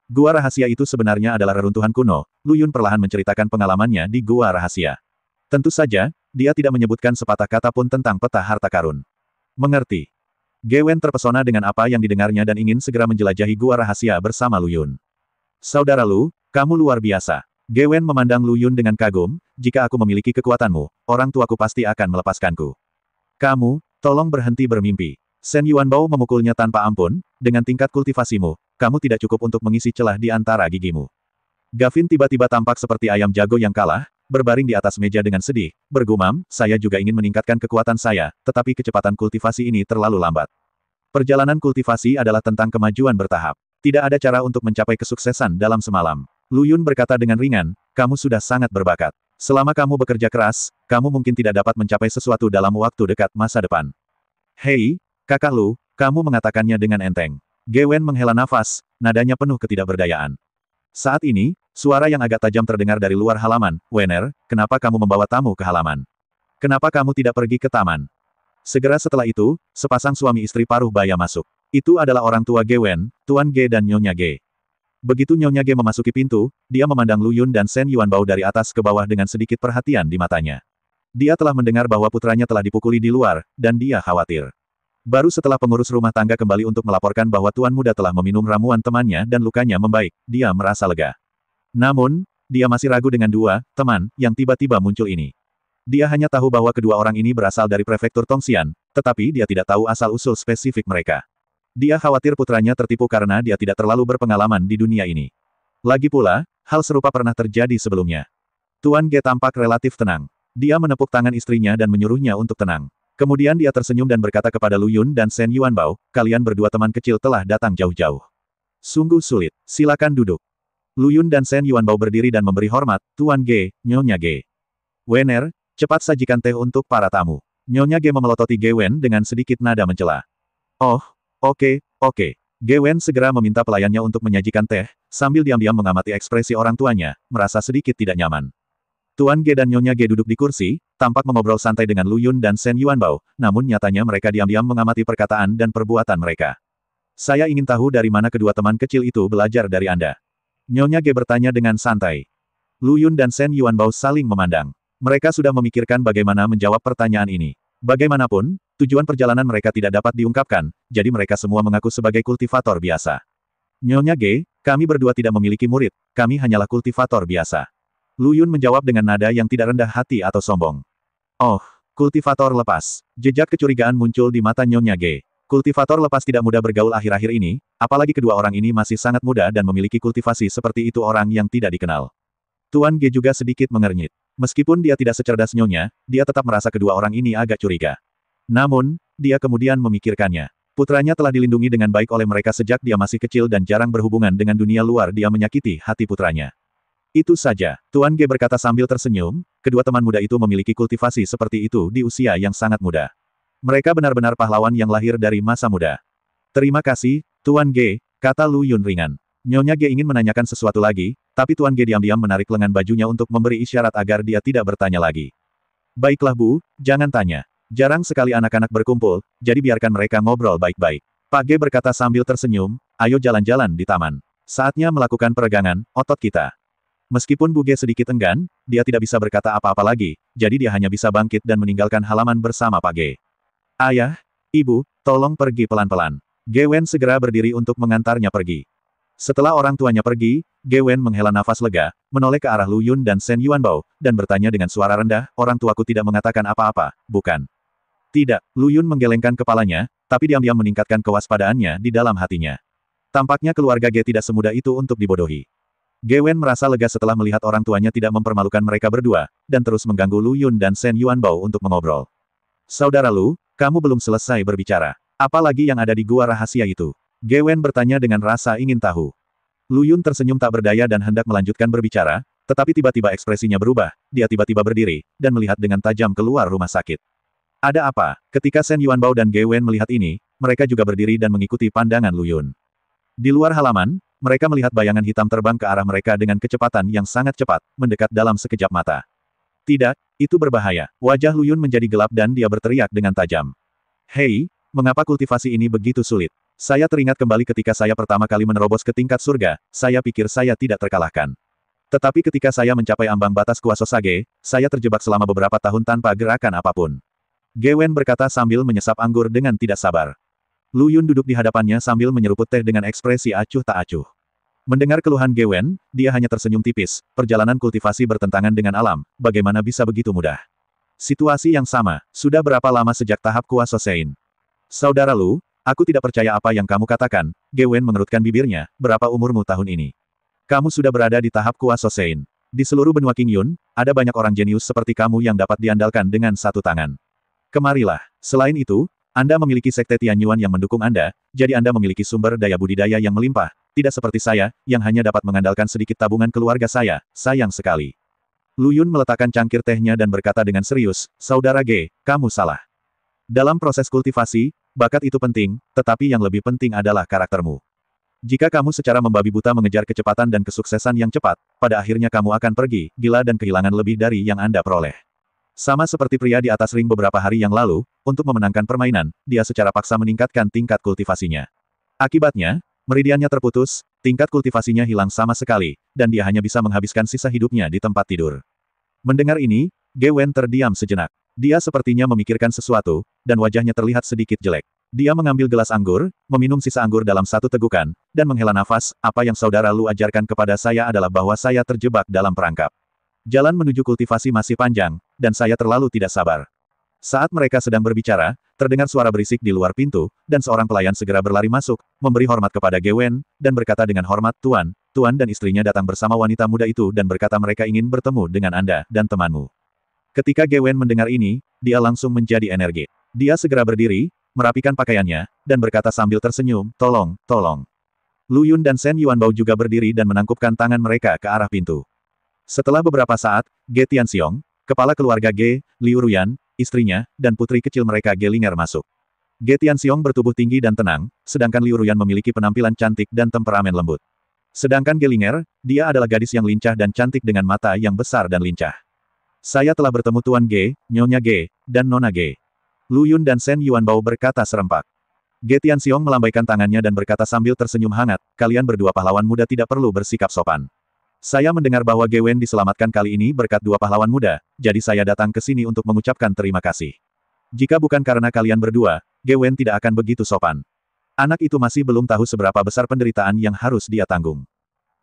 Gua rahasia itu sebenarnya adalah reruntuhan kuno. Lu Yun perlahan menceritakan pengalamannya di gua rahasia. Tentu saja, dia tidak menyebutkan sepatah kata pun tentang peta harta karun. Mengerti. Ge Wen terpesona dengan apa yang didengarnya dan ingin segera menjelajahi gua rahasia bersama Lu Yun. Saudara Lu, kamu luar biasa. Ge Wen memandang Lu Yun dengan kagum, jika aku memiliki kekuatanmu, orang tuaku pasti akan melepaskanku. Kamu, tolong berhenti bermimpi. Shen Yuanbao memukulnya tanpa ampun, dengan tingkat kultivasimu, kamu tidak cukup untuk mengisi celah di antara gigimu. Gavin tiba-tiba tampak seperti ayam jago yang kalah, berbaring di atas meja dengan sedih, bergumam, saya juga ingin meningkatkan kekuatan saya, tetapi kecepatan kultivasi ini terlalu lambat. Perjalanan kultivasi adalah tentang kemajuan bertahap. Tidak ada cara untuk mencapai kesuksesan dalam semalam. Lu Yun berkata dengan ringan, kamu sudah sangat berbakat. Selama kamu bekerja keras, kamu mungkin tidak dapat mencapai sesuatu dalam waktu dekat masa depan. Hei, kakak Lu, kamu mengatakannya dengan enteng. Ge Wen menghela nafas, nadanya penuh ketidakberdayaan. Saat ini, suara yang agak tajam terdengar dari luar halaman, Wener, kenapa kamu membawa tamu ke halaman? Kenapa kamu tidak pergi ke taman? Segera setelah itu, sepasang suami istri paruh baya masuk. Itu adalah orang tua Ge Wen, Tuan Ge dan Nyonya Ge. Begitu Nyonya Ge memasuki pintu, dia memandang Lu Yun dan Shen Yuanbao dari atas ke bawah dengan sedikit perhatian di matanya. Dia telah mendengar bahwa putranya telah dipukuli di luar, dan dia khawatir. Baru setelah pengurus rumah tangga kembali untuk melaporkan bahwa tuan muda telah meminum ramuan temannya dan lukanya membaik, dia merasa lega. Namun, dia masih ragu dengan dua teman yang tiba-tiba muncul ini. Dia hanya tahu bahwa kedua orang ini berasal dari prefektur Tongxian, tetapi dia tidak tahu asal-usul spesifik mereka. Dia khawatir putranya tertipu karena dia tidak terlalu berpengalaman di dunia ini. Lagi pula, hal serupa pernah terjadi sebelumnya. Tuan Ge tampak relatif tenang. Dia menepuk tangan istrinya dan menyuruhnya untuk tenang. Kemudian dia tersenyum dan berkata kepada Lu Yun dan Shen Yuanbao, kalian berdua teman kecil telah datang jauh-jauh. Sungguh sulit. Silakan duduk. Lu Yun dan Shen Yuanbao berdiri dan memberi hormat, Tuan Ge, Nyonya Ge. Wener, cepat sajikan teh untuk para tamu. Nyonya Ge memelototi Ge Wen dengan sedikit nada mencela. Oh, oke. Ge Wen segera meminta pelayannya untuk menyajikan teh, sambil diam-diam mengamati ekspresi orang tuanya, merasa sedikit tidak nyaman. Tuan Ge dan Nyonya Ge duduk di kursi, tampak mengobrol santai dengan Lu Yun dan Shen Yuanbao, namun nyatanya mereka diam-diam mengamati perkataan dan perbuatan mereka. Saya ingin tahu dari mana kedua teman kecil itu belajar dari Anda. Nyonya Ge bertanya dengan santai. Lu Yun dan Shen Yuanbao saling memandang. Mereka sudah memikirkan bagaimana menjawab pertanyaan ini. Bagaimanapun, tujuan perjalanan mereka tidak dapat diungkapkan, jadi mereka semua mengaku sebagai kultivator biasa. Nyonya Ge, kami berdua tidak memiliki murid, kami hanyalah kultivator biasa. Lu Yun menjawab dengan nada yang tidak rendah hati atau sombong. Oh, kultivator lepas. Jejak kecurigaan muncul di mata Nyonya Ge. Kultivator lepas tidak mudah bergaul akhir-akhir ini, apalagi kedua orang ini masih sangat muda dan memiliki kultivasi seperti itu orang yang tidak dikenal. Tuan Ge juga sedikit mengernyit. Meskipun dia tidak secerdas Nyonya, dia tetap merasa kedua orang ini agak curiga. Namun, dia kemudian memikirkannya. Putranya telah dilindungi dengan baik oleh mereka sejak dia masih kecil dan jarang berhubungan dengan dunia luar. Dia menyakiti hati putranya. Itu saja, Tuan Ge berkata sambil tersenyum, kedua teman muda itu memiliki kultivasi seperti itu di usia yang sangat muda. Mereka benar-benar pahlawan yang lahir dari masa muda. Terima kasih, Tuan Ge, kata Lu Yun ringan. Nyonya Ge ingin menanyakan sesuatu lagi, tapi Tuan Ge diam-diam menarik lengan bajunya untuk memberi isyarat agar dia tidak bertanya lagi. Baiklah Bu, jangan tanya. Jarang sekali anak-anak berkumpul, jadi biarkan mereka ngobrol baik-baik. Pak Ge berkata sambil tersenyum, ayo jalan-jalan di taman. Saatnya melakukan peregangan, otot kita. Meskipun Bu Ge sedikit enggan, dia tidak bisa berkata apa-apa lagi, jadi dia hanya bisa bangkit dan meninggalkan halaman bersama Pak Ge. Ayah, Ibu, tolong pergi pelan-pelan. Ge Wen segera berdiri untuk mengantarnya pergi. Setelah orang tuanya pergi, Ge Wen menghela nafas lega, menoleh ke arah Lu Yun dan Shen Yuanbao, dan bertanya dengan suara rendah, orang tuaku tidak mengatakan apa-apa, bukan? Tidak, Lu Yun menggelengkan kepalanya, tapi diam-diam meningkatkan kewaspadaannya di dalam hatinya. Tampaknya keluarga Ge tidak semudah itu untuk dibodohi. Ge Wen merasa lega setelah melihat orang tuanya tidak mempermalukan mereka berdua, dan terus mengganggu Lu Yun dan Shen Yuanbao untuk mengobrol. Saudara Lu, kamu belum selesai berbicara. Apa lagi yang ada di gua rahasia itu? Ge Wen bertanya dengan rasa ingin tahu. Lu Yun tersenyum tak berdaya dan hendak melanjutkan berbicara, tetapi tiba-tiba ekspresinya berubah, dia tiba-tiba berdiri, dan melihat dengan tajam keluar rumah sakit. Ada apa? Ketika Shen Yuanbao dan Ge Wen melihat ini, mereka juga berdiri dan mengikuti pandangan Lu Yun. Di luar halaman, mereka melihat bayangan hitam terbang ke arah mereka dengan kecepatan yang sangat cepat, mendekat dalam sekejap mata. Tidak, itu berbahaya. Wajah Lu Yun menjadi gelap dan dia berteriak dengan tajam. Hei, mengapa kultivasi ini begitu sulit? Saya teringat kembali ketika saya pertama kali menerobos ke tingkat surga, saya pikir saya tidak terkalahkan. Tetapi ketika saya mencapai ambang batas kuasa Sage, saya terjebak selama beberapa tahun tanpa gerakan apapun. Ge Wen berkata sambil menyesap anggur dengan tidak sabar. Lu Yun duduk di hadapannya sambil menyeruput teh dengan ekspresi acuh tak acuh. Mendengar keluhan Ge Wen, dia hanya tersenyum tipis, perjalanan kultivasi bertentangan dengan alam, bagaimana bisa begitu mudah? Situasi yang sama, sudah berapa lama sejak tahap kuasa Sein? Saudara Lu, aku tidak percaya apa yang kamu katakan, Ge Wen mengerutkan bibirnya, berapa umurmu tahun ini? Kamu sudah berada di tahap kuasa Sein. Di seluruh benua King Yun, ada banyak orang jenius seperti kamu yang dapat diandalkan dengan satu tangan. Kemarilah. Selain itu, Anda memiliki sekte Tianyuan yang mendukung Anda, jadi Anda memiliki sumber daya budidaya yang melimpah, tidak seperti saya, yang hanya dapat mengandalkan sedikit tabungan keluarga saya, sayang sekali. Lu Yun meletakkan cangkir tehnya dan berkata dengan serius, Saudara Ge, kamu salah. Dalam proses kultivasi, bakat itu penting, tetapi yang lebih penting adalah karaktermu. Jika kamu secara membabi buta mengejar kecepatan dan kesuksesan yang cepat, pada akhirnya kamu akan pergi, gila dan kehilangan lebih dari yang Anda peroleh. Sama seperti pria di atas ring beberapa hari yang lalu, untuk memenangkan permainan, dia secara paksa meningkatkan tingkat kultivasinya. Akibatnya, meridiannya terputus, tingkat kultivasinya hilang sama sekali, dan dia hanya bisa menghabiskan sisa hidupnya di tempat tidur. Mendengar ini, Ge Wen terdiam sejenak. Dia sepertinya memikirkan sesuatu, dan wajahnya terlihat sedikit jelek. Dia mengambil gelas anggur, meminum sisa anggur dalam satu tegukan, dan menghela nafas, apa yang saudara Lu ajarkan kepada saya adalah bahwa saya terjebak dalam perangkap. Jalan menuju kultivasi masih panjang, dan saya terlalu tidak sabar. Saat mereka sedang berbicara, terdengar suara berisik di luar pintu, dan seorang pelayan segera berlari masuk, memberi hormat kepada Ge Wen, dan berkata dengan hormat, Tuan dan istrinya datang bersama wanita muda itu dan berkata mereka ingin bertemu dengan Anda dan temanmu. Ketika Ge Wen mendengar ini, dia langsung menjadi energi. Dia segera berdiri, merapikan pakaiannya, dan berkata sambil tersenyum, tolong. Lu Yun dan Shen Yuanbao juga berdiri dan menangkupkan tangan mereka ke arah pintu. Setelah beberapa saat, Ge Tianxiong, kepala keluarga Ge, Liu Ruyan, istrinya, dan putri kecil mereka Ge Linger masuk. Ge Tianxiong bertubuh tinggi dan tenang, sedangkan Liu Ruyan memiliki penampilan cantik dan temperamen lembut. Sedangkan Ge Linger, dia adalah gadis yang lincah dan cantik dengan mata yang besar dan lincah. Saya telah bertemu Tuan Ge, Nyonya Ge, dan Nona Ge. Lu Yun dan Shen Yuanbao berkata serempak. Ge Tianxiong melambaikan tangannya dan berkata sambil tersenyum hangat, kalian berdua pahlawan muda tidak perlu bersikap sopan. Saya mendengar bahwa Ge Wen diselamatkan kali ini berkat dua pahlawan muda, jadi saya datang ke sini untuk mengucapkan terima kasih. Jika bukan karena kalian berdua, Ge Wen tidak akan begitu sopan. Anak itu masih belum tahu seberapa besar penderitaan yang harus dia tanggung.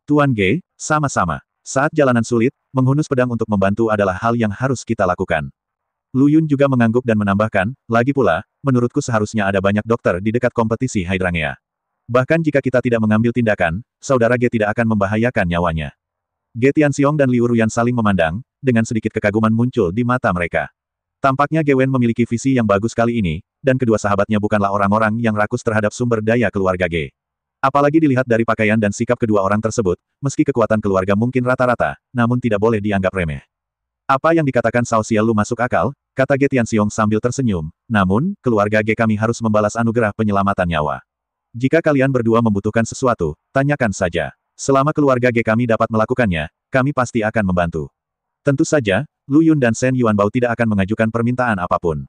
Tuan Ge, sama-sama. Saat jalanan sulit, menghunus pedang untuk membantu adalah hal yang harus kita lakukan. Lu Yun juga mengangguk dan menambahkan, lagi pula, menurutku seharusnya ada banyak dokter di dekat kompetisi Hydrangea. Bahkan jika kita tidak mengambil tindakan, saudara Ge tidak akan membahayakan nyawanya. Ge Tianxiong dan Liu Ruyan saling memandang, dengan sedikit kekaguman muncul di mata mereka. Tampaknya Ge Wen memiliki visi yang bagus kali ini, dan kedua sahabatnya bukanlah orang-orang yang rakus terhadap sumber daya keluarga Ge. Apalagi dilihat dari pakaian dan sikap kedua orang tersebut, meski kekuatan keluarga mungkin rata-rata, namun tidak boleh dianggap remeh. Apa yang dikatakan Cao Xiaolu masuk akal, kata Ge Tianxiong sambil tersenyum, namun, keluarga Ge kami harus membalas anugerah penyelamatan nyawa. Jika kalian berdua membutuhkan sesuatu, tanyakan saja. Selama keluarga Ge kami dapat melakukannya, kami pasti akan membantu. Tentu saja, Lu Yun dan Shen Yuanbao tidak akan mengajukan permintaan apapun.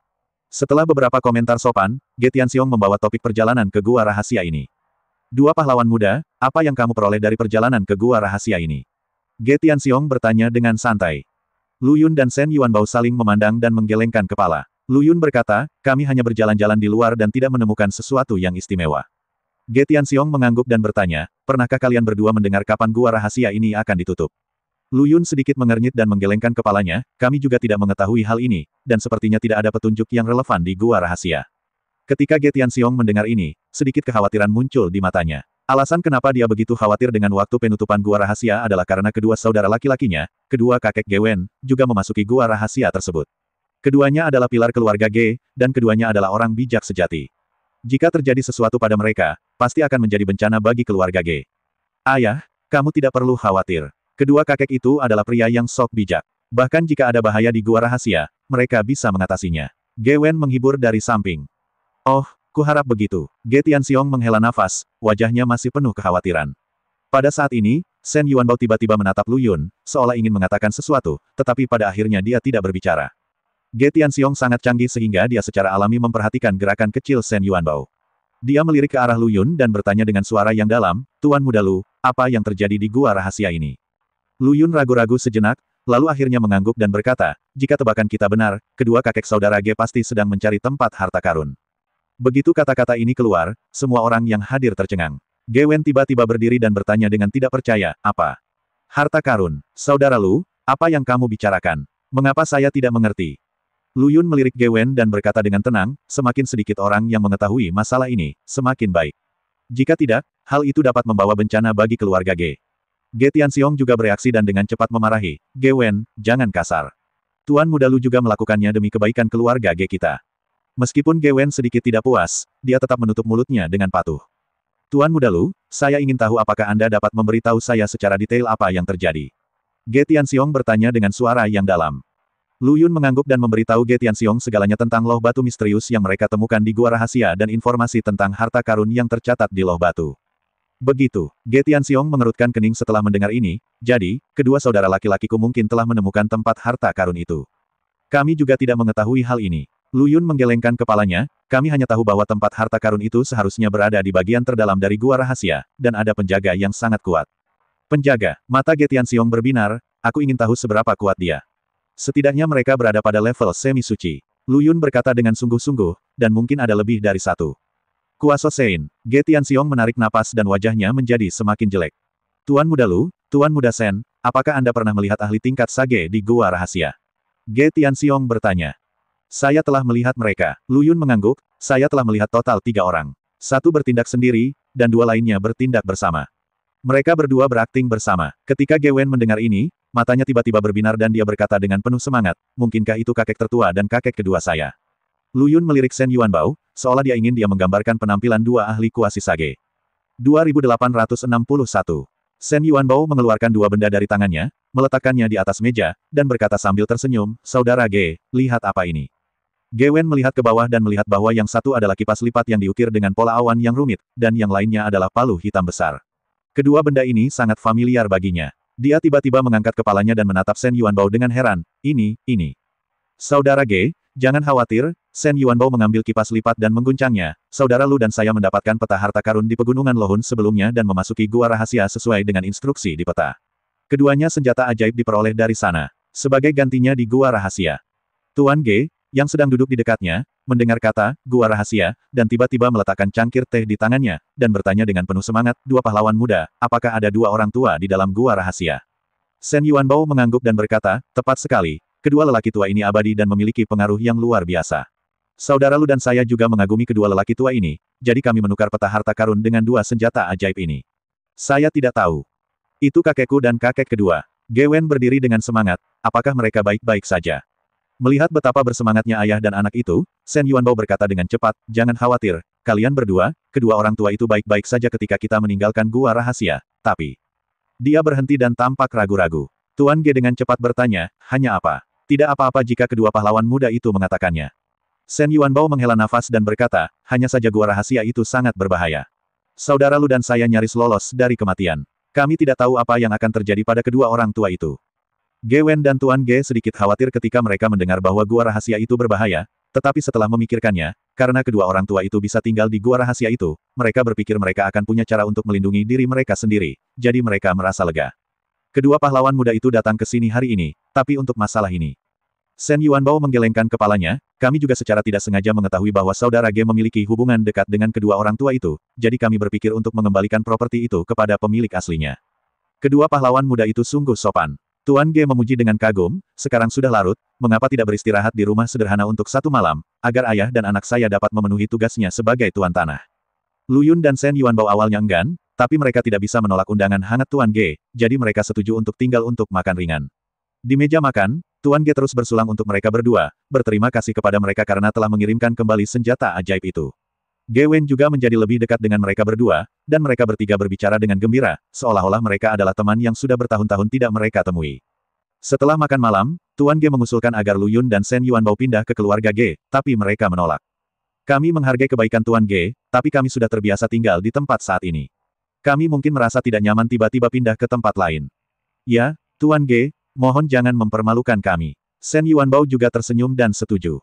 Setelah beberapa komentar sopan, Ge Tianxiong membawa topik perjalanan ke gua rahasia ini. Dua pahlawan muda, apa yang kamu peroleh dari perjalanan ke gua rahasia ini? Ge Tianxiong bertanya dengan santai. Lu Yun dan Shen Yuanbao saling memandang dan menggelengkan kepala. Lu Yun berkata, kami hanya berjalan-jalan di luar dan tidak menemukan sesuatu yang istimewa. Ge Tianxiong mengangguk dan bertanya, pernahkah kalian berdua mendengar kapan gua rahasia ini akan ditutup? Lu Yun sedikit mengernyit dan menggelengkan kepalanya, kami juga tidak mengetahui hal ini, dan sepertinya tidak ada petunjuk yang relevan di gua rahasia. Ketika Ge Tianxiong mendengar ini, sedikit kekhawatiran muncul di matanya. Alasan kenapa dia begitu khawatir dengan waktu penutupan gua rahasia adalah karena kedua saudara laki-lakinya, kedua kakek Ge Wen, juga memasuki gua rahasia tersebut. Keduanya adalah pilar keluarga Ge, dan keduanya adalah orang bijak sejati. Jika terjadi sesuatu pada mereka, pasti akan menjadi bencana bagi keluarga Ge. Ayah, kamu tidak perlu khawatir. Kedua kakek itu adalah pria yang sok bijak. Bahkan jika ada bahaya di gua rahasia, mereka bisa mengatasinya. Ge Wen menghibur dari samping. Oh, kuharap begitu. Ge Tianxiong menghela nafas, wajahnya masih penuh kekhawatiran. Pada saat ini, Shen Yuanbao tiba-tiba menatap Lu Yun, seolah ingin mengatakan sesuatu, tetapi pada akhirnya dia tidak berbicara. Ge Tianxiong sangat canggih sehingga dia secara alami memperhatikan gerakan kecil Shen Yuanbao. Dia melirik ke arah Lu Yun dan bertanya dengan suara yang dalam, Tuan Muda Lu, apa yang terjadi di gua rahasia ini? Lu Yun ragu-ragu sejenak, lalu akhirnya mengangguk dan berkata, jika tebakan kita benar, kedua kakek saudara Ge pasti sedang mencari tempat harta karun. Begitu kata-kata ini keluar, semua orang yang hadir tercengang. Ge Wen tiba-tiba berdiri dan bertanya dengan tidak percaya, apa? Harta karun, saudara Lu, apa yang kamu bicarakan? Mengapa saya tidak mengerti? Lu Yun melirik Ge Wen dan berkata dengan tenang, semakin sedikit orang yang mengetahui masalah ini, semakin baik. Jika tidak, hal itu dapat membawa bencana bagi keluarga Ge. Ge Tianxiong juga bereaksi dan dengan cepat memarahi, Ge Wen, jangan kasar. Tuan Muda Lu juga melakukannya demi kebaikan keluarga Ge kita. Meskipun Ge Wen sedikit tidak puas, dia tetap menutup mulutnya dengan patuh. Tuan Muda Lu, saya ingin tahu apakah Anda dapat memberitahu saya secara detail apa yang terjadi. Ge Tianxiong bertanya dengan suara yang dalam. Lu Yun mengangguk dan memberitahu Ge Tianxiong segalanya tentang loh batu misterius yang mereka temukan di gua rahasia dan informasi tentang harta karun yang tercatat di loh batu. Begitu, Ge Tianxiong mengerutkan kening setelah mendengar ini, jadi, kedua saudara laki-lakiku mungkin telah menemukan tempat harta karun itu. Kami juga tidak mengetahui hal ini. Lu Yun menggelengkan kepalanya, kami hanya tahu bahwa tempat harta karun itu seharusnya berada di bagian terdalam dari gua rahasia, dan ada penjaga yang sangat kuat. Penjaga, mata Ge Tianxiong berbinar, aku ingin tahu seberapa kuat dia. Setidaknya mereka berada pada level semi-suci. Lu Yun berkata dengan sungguh-sungguh, dan mungkin ada lebih dari satu. Kuaso Sein, Ge Tianxiong menarik napas dan wajahnya menjadi semakin jelek. Tuan Muda Lu, Tuan Muda Shen, apakah Anda pernah melihat ahli tingkat sage di gua rahasia? Ge Tianxiong bertanya. Saya telah melihat mereka. Lu Yun mengangguk, saya telah melihat total 3 orang. Satu bertindak sendiri, dan 2 lainnya bertindak bersama. Mereka berdua berakting bersama. Ketika Ge Wen mendengar ini, matanya tiba-tiba berbinar dan dia berkata dengan penuh semangat, mungkinkah itu kakek tertua dan kakek kedua saya? Lu Yun melirik Shen Yuanbao, seolah dia ingin dia menggambarkan penampilan 2 ahli kuasi sage. 2861. Shen Yuanbao mengeluarkan 2 benda dari tangannya, meletakkannya di atas meja, dan berkata sambil tersenyum, Saudara Ge, lihat apa ini. Ge Wen melihat ke bawah dan melihat bahwa yang satu adalah kipas lipat yang diukir dengan pola awan yang rumit, dan yang lainnya adalah palu hitam besar. Kedua benda ini sangat familiar baginya. Dia tiba-tiba mengangkat kepalanya dan menatap Shen Yuanbao dengan heran. Ini. Saudara Ge, jangan khawatir, Shen Yuanbao mengambil kipas lipat dan mengguncangnya. Saudara Lu dan saya mendapatkan peta harta karun di pegunungan Lohun sebelumnya dan memasuki gua rahasia sesuai dengan instruksi di peta. Keduanya senjata ajaib diperoleh dari sana. Sebagai gantinya di gua rahasia. Tuan Ge, yang sedang duduk di dekatnya, mendengar kata, gua rahasia, dan tiba-tiba meletakkan cangkir teh di tangannya, dan bertanya dengan penuh semangat, 2 pahlawan muda, apakah ada 2 orang tua di dalam gua rahasia? Shen Yuanbao mengangguk dan berkata, tepat sekali, kedua lelaki tua ini abadi dan memiliki pengaruh yang luar biasa. Saudara Lu dan saya juga mengagumi kedua lelaki tua ini, jadi kami menukar peta harta karun dengan 2 senjata ajaib ini. Saya tidak tahu. Itu kakekku dan kakek kedua. Ge Wen berdiri dengan semangat, apakah mereka baik-baik saja? Melihat betapa bersemangatnya ayah dan anak itu, Shen Yuanbao berkata dengan cepat, jangan khawatir, kalian berdua, kedua orang tua itu baik-baik saja ketika kita meninggalkan gua rahasia, tapi... Dia berhenti dan tampak ragu-ragu. Tuan Ge dengan cepat bertanya, hanya apa? Tidak apa-apa jika kedua pahlawan muda itu mengatakannya. Shen Yuanbao menghela nafas dan berkata, hanya saja gua rahasia itu sangat berbahaya. Saudara Lu dan saya nyaris lolos dari kematian. Kami tidak tahu apa yang akan terjadi pada kedua orang tua itu. Ge Wen dan Tuan Ge sedikit khawatir ketika mereka mendengar bahwa gua rahasia itu berbahaya, tetapi setelah memikirkannya, karena kedua orang tua itu bisa tinggal di gua rahasia itu, mereka berpikir mereka akan punya cara untuk melindungi diri mereka sendiri, jadi mereka merasa lega. Kedua pahlawan muda itu datang ke sini hari ini, tapi untuk masalah ini. Shen Yuanbao menggelengkan kepalanya, kami juga secara tidak sengaja mengetahui bahwa saudara Ge memiliki hubungan dekat dengan kedua orang tua itu, jadi kami berpikir untuk mengembalikan properti itu kepada pemilik aslinya. Kedua pahlawan muda itu sungguh sopan. Tuan Ge memuji dengan kagum, sekarang sudah larut, mengapa tidak beristirahat di rumah sederhana untuk 1 malam, agar ayah dan anak saya dapat memenuhi tugasnya sebagai tuan tanah. Lu Yun dan Shen Yuanbao awalnya enggan, tapi mereka tidak bisa menolak undangan hangat Tuan Ge, jadi mereka setuju untuk tinggal untuk makan ringan. Di meja makan, Tuan Ge terus bersulang untuk mereka berdua, berterima kasih kepada mereka karena telah mengirimkan kembali senjata ajaib itu. Ge Wen juga menjadi lebih dekat dengan mereka berdua, dan mereka bertiga berbicara dengan gembira, seolah-olah mereka adalah teman yang sudah bertahun-tahun tidak mereka temui. Setelah makan malam, Tuan Ge mengusulkan agar Lu Yun dan Shen Yuanbao pindah ke keluarga Ge, tapi mereka menolak. Kami menghargai kebaikan Tuan Ge, tapi kami sudah terbiasa tinggal di tempat saat ini. Kami mungkin merasa tidak nyaman tiba-tiba pindah ke tempat lain. Ya, Tuan Ge, mohon jangan mempermalukan kami. Shen Yuanbao juga tersenyum dan setuju.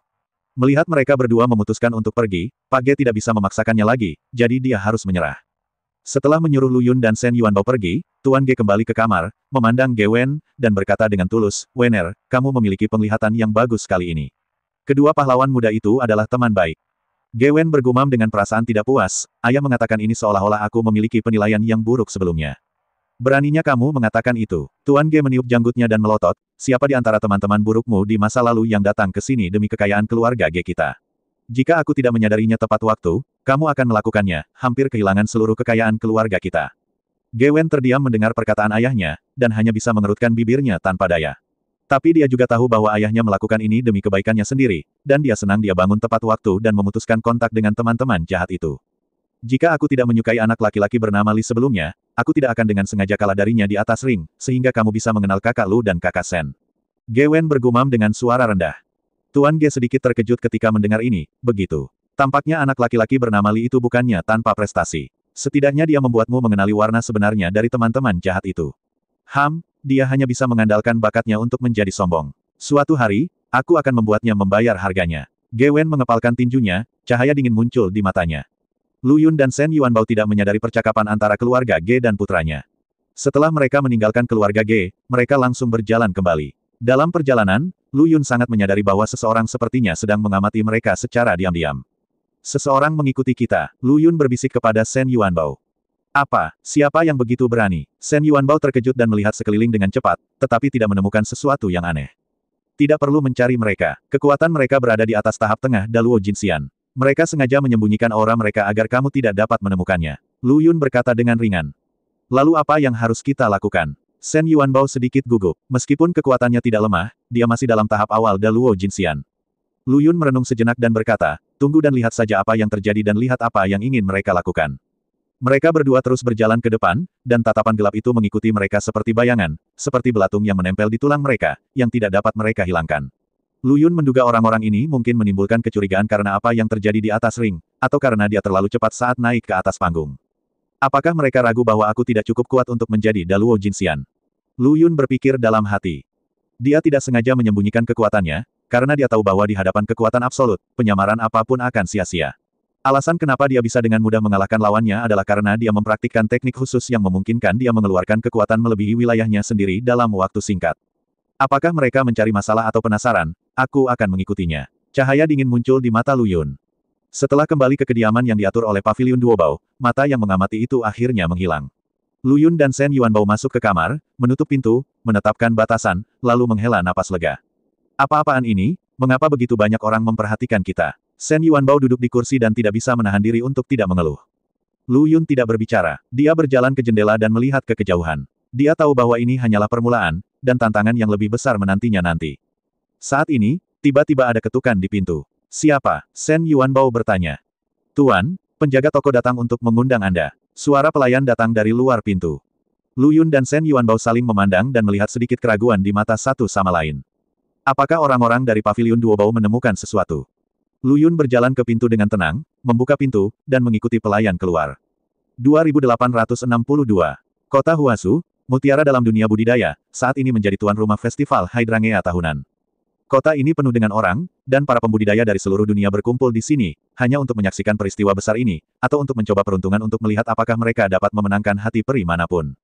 Melihat mereka berdua memutuskan untuk pergi, Pak Ge tidak bisa memaksakannya lagi, jadi dia harus menyerah. Setelah menyuruh Lu Yun dan Shen Yuanbao pergi, Tuan Ge kembali ke kamar, memandang Ge Wen, dan berkata dengan tulus, Wener, kamu memiliki penglihatan yang bagus kali ini. Kedua pahlawan muda itu adalah teman baik. Ge Wen bergumam dengan perasaan tidak puas, ayah mengatakan ini seolah-olah aku memiliki penilaian yang buruk sebelumnya. Beraninya kamu mengatakan itu. Tuan Ge meniup janggutnya dan melotot, siapa di antara teman-teman burukmu di masa lalu yang datang ke sini demi kekayaan keluarga Ge kita? Jika aku tidak menyadarinya tepat waktu, kamu akan melakukannya, hampir kehilangan seluruh kekayaan keluarga kita. Ge Wen terdiam mendengar perkataan ayahnya, dan hanya bisa mengerutkan bibirnya tanpa daya. Tapi dia juga tahu bahwa ayahnya melakukan ini demi kebaikannya sendiri, dan dia senang dia bangun tepat waktu dan memutuskan kontak dengan teman-teman jahat itu. Jika aku tidak menyukai anak laki-laki bernama Li sebelumnya, aku tidak akan dengan sengaja kalah darinya di atas ring, sehingga kamu bisa mengenal kakak Lu dan kakak Shen. Ge Wen bergumam dengan suara rendah. Tuan Ge sedikit terkejut ketika mendengar ini, begitu. Tampaknya anak laki-laki bernama Li itu bukannya tanpa prestasi. Setidaknya dia membuatmu mengenali warna sebenarnya dari teman-teman jahat itu. Dia hanya bisa mengandalkan bakatnya untuk menjadi sombong. Suatu hari, aku akan membuatnya membayar harganya. Ge Wen mengepalkan tinjunya, cahaya dingin muncul di matanya. Lu Yun dan Shen Yuanbao tidak menyadari percakapan antara keluarga Ge dan putranya. Setelah mereka meninggalkan keluarga Ge, mereka langsung berjalan kembali. Dalam perjalanan, Lu Yun sangat menyadari bahwa seseorang sepertinya sedang mengamati mereka secara diam-diam. Seseorang mengikuti kita, Lu Yun berbisik kepada Shen Yuanbao. Apa? Siapa yang begitu berani? Shen Yuanbao terkejut dan melihat sekeliling dengan cepat, tetapi tidak menemukan sesuatu yang aneh. Tidak perlu mencari mereka. Kekuatan mereka berada di atas tahap tengah Daluo Jinxian. Mereka sengaja menyembunyikan aura mereka agar kamu tidak dapat menemukannya. Lu Yun berkata dengan ringan. Lalu apa yang harus kita lakukan? Shen Yuanbao sedikit gugup. Meskipun kekuatannya tidak lemah, dia masih dalam tahap awal Daluo Jinxian. Lu Yun merenung sejenak dan berkata, tunggu dan lihat saja apa yang terjadi dan lihat apa yang ingin mereka lakukan. Mereka berdua terus berjalan ke depan, dan tatapan gelap itu mengikuti mereka seperti bayangan, seperti belatung yang menempel di tulang mereka, yang tidak dapat mereka hilangkan. Lu Yun menduga orang-orang ini mungkin menimbulkan kecurigaan karena apa yang terjadi di atas ring, atau karena dia terlalu cepat saat naik ke atas panggung. Apakah mereka ragu bahwa aku tidak cukup kuat untuk menjadi Daluo Jinxian? Lu Yun berpikir dalam hati. Dia tidak sengaja menyembunyikan kekuatannya, karena dia tahu bahwa di hadapan kekuatan absolut, penyamaran apapun akan sia-sia. Alasan kenapa dia bisa dengan mudah mengalahkan lawannya adalah karena dia mempraktikkan teknik khusus yang memungkinkan dia mengeluarkan kekuatan melebihi wilayahnya sendiri dalam waktu singkat. Apakah mereka mencari masalah atau penasaran? Aku akan mengikutinya. Cahaya dingin muncul di mata Lu Yun. Setelah kembali ke kediaman yang diatur oleh Paviliun Duobao, mata yang mengamati itu akhirnya menghilang. Lu Yun dan Shen Yuanbao masuk ke kamar, menutup pintu, menetapkan batasan, lalu menghela napas lega. Apa-apaan ini? Mengapa begitu banyak orang memperhatikan kita? Shen Yuanbao duduk di kursi dan tidak bisa menahan diri untuk tidak mengeluh. Lu Yun tidak berbicara. Dia berjalan ke jendela dan melihat ke kejauhan. Dia tahu bahwa ini hanyalah permulaan, dan tantangan yang lebih besar menantinya nanti. Saat ini, tiba-tiba ada ketukan di pintu. Siapa? Shen Yuanbao bertanya. Tuan, penjaga toko datang untuk mengundang Anda. Suara pelayan datang dari luar pintu. Lu Yun dan Shen Yuanbao saling memandang dan melihat sedikit keraguan di mata satu sama lain. Apakah orang-orang dari paviliun Duobao menemukan sesuatu? Lu Yun berjalan ke pintu dengan tenang, membuka pintu, dan mengikuti pelayan keluar. 2862. Kota Huasu, mutiara dalam dunia budidaya, saat ini menjadi tuan rumah festival Hydrangea tahunan. Kota ini penuh dengan orang, dan para pembudidaya dari seluruh dunia berkumpul di sini, hanya untuk menyaksikan peristiwa besar ini, atau untuk mencoba peruntungan untuk melihat apakah mereka dapat memenangkan hati peri manapun.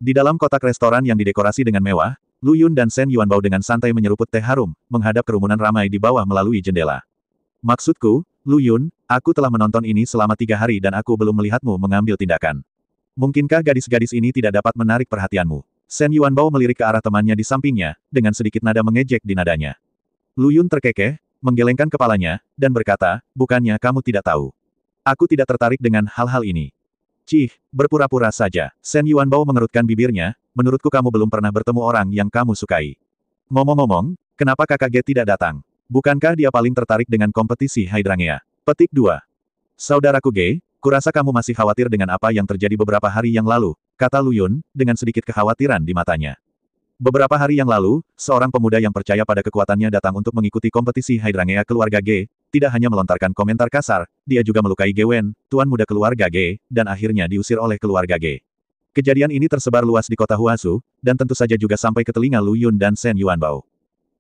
Di dalam kotak restoran yang didekorasi dengan mewah, Lu Yun dan Shen Yuanbao dengan santai menyeruput teh harum, menghadap kerumunan ramai di bawah melalui jendela. Maksudku, Lu Yun, aku telah menonton ini selama 3 hari dan aku belum melihatmu mengambil tindakan. Mungkinkah gadis-gadis ini tidak dapat menarik perhatianmu? Shen Yuanbao melirik ke arah temannya di sampingnya, dengan sedikit nada mengejek di nadanya. Lu Yun terkekeh, menggelengkan kepalanya, dan berkata, bukannya kamu tidak tahu. Aku tidak tertarik dengan hal-hal ini. Cih, berpura-pura saja. Shen Yuanbao mengerutkan bibirnya, menurutku kamu belum pernah bertemu orang yang kamu sukai. Ngomong-ngomong, kenapa kakak Ge tidak datang? Bukankah dia paling tertarik dengan kompetisi Hydrangea? Petik 2. Saudaraku Ge, kurasa kamu masih khawatir dengan apa yang terjadi beberapa hari yang lalu, kata Lu Yun, dengan sedikit kekhawatiran di matanya. Beberapa hari yang lalu, seorang pemuda yang percaya pada kekuatannya datang untuk mengikuti kompetisi Hydrangea keluarga Ge, tidak hanya melontarkan komentar kasar, dia juga melukai Ge Wen, tuan muda keluarga Ge, dan akhirnya diusir oleh keluarga Ge. Kejadian ini tersebar luas di kota Huasu, dan tentu saja juga sampai ke telinga Lu Yun dan Shen Yuanbao.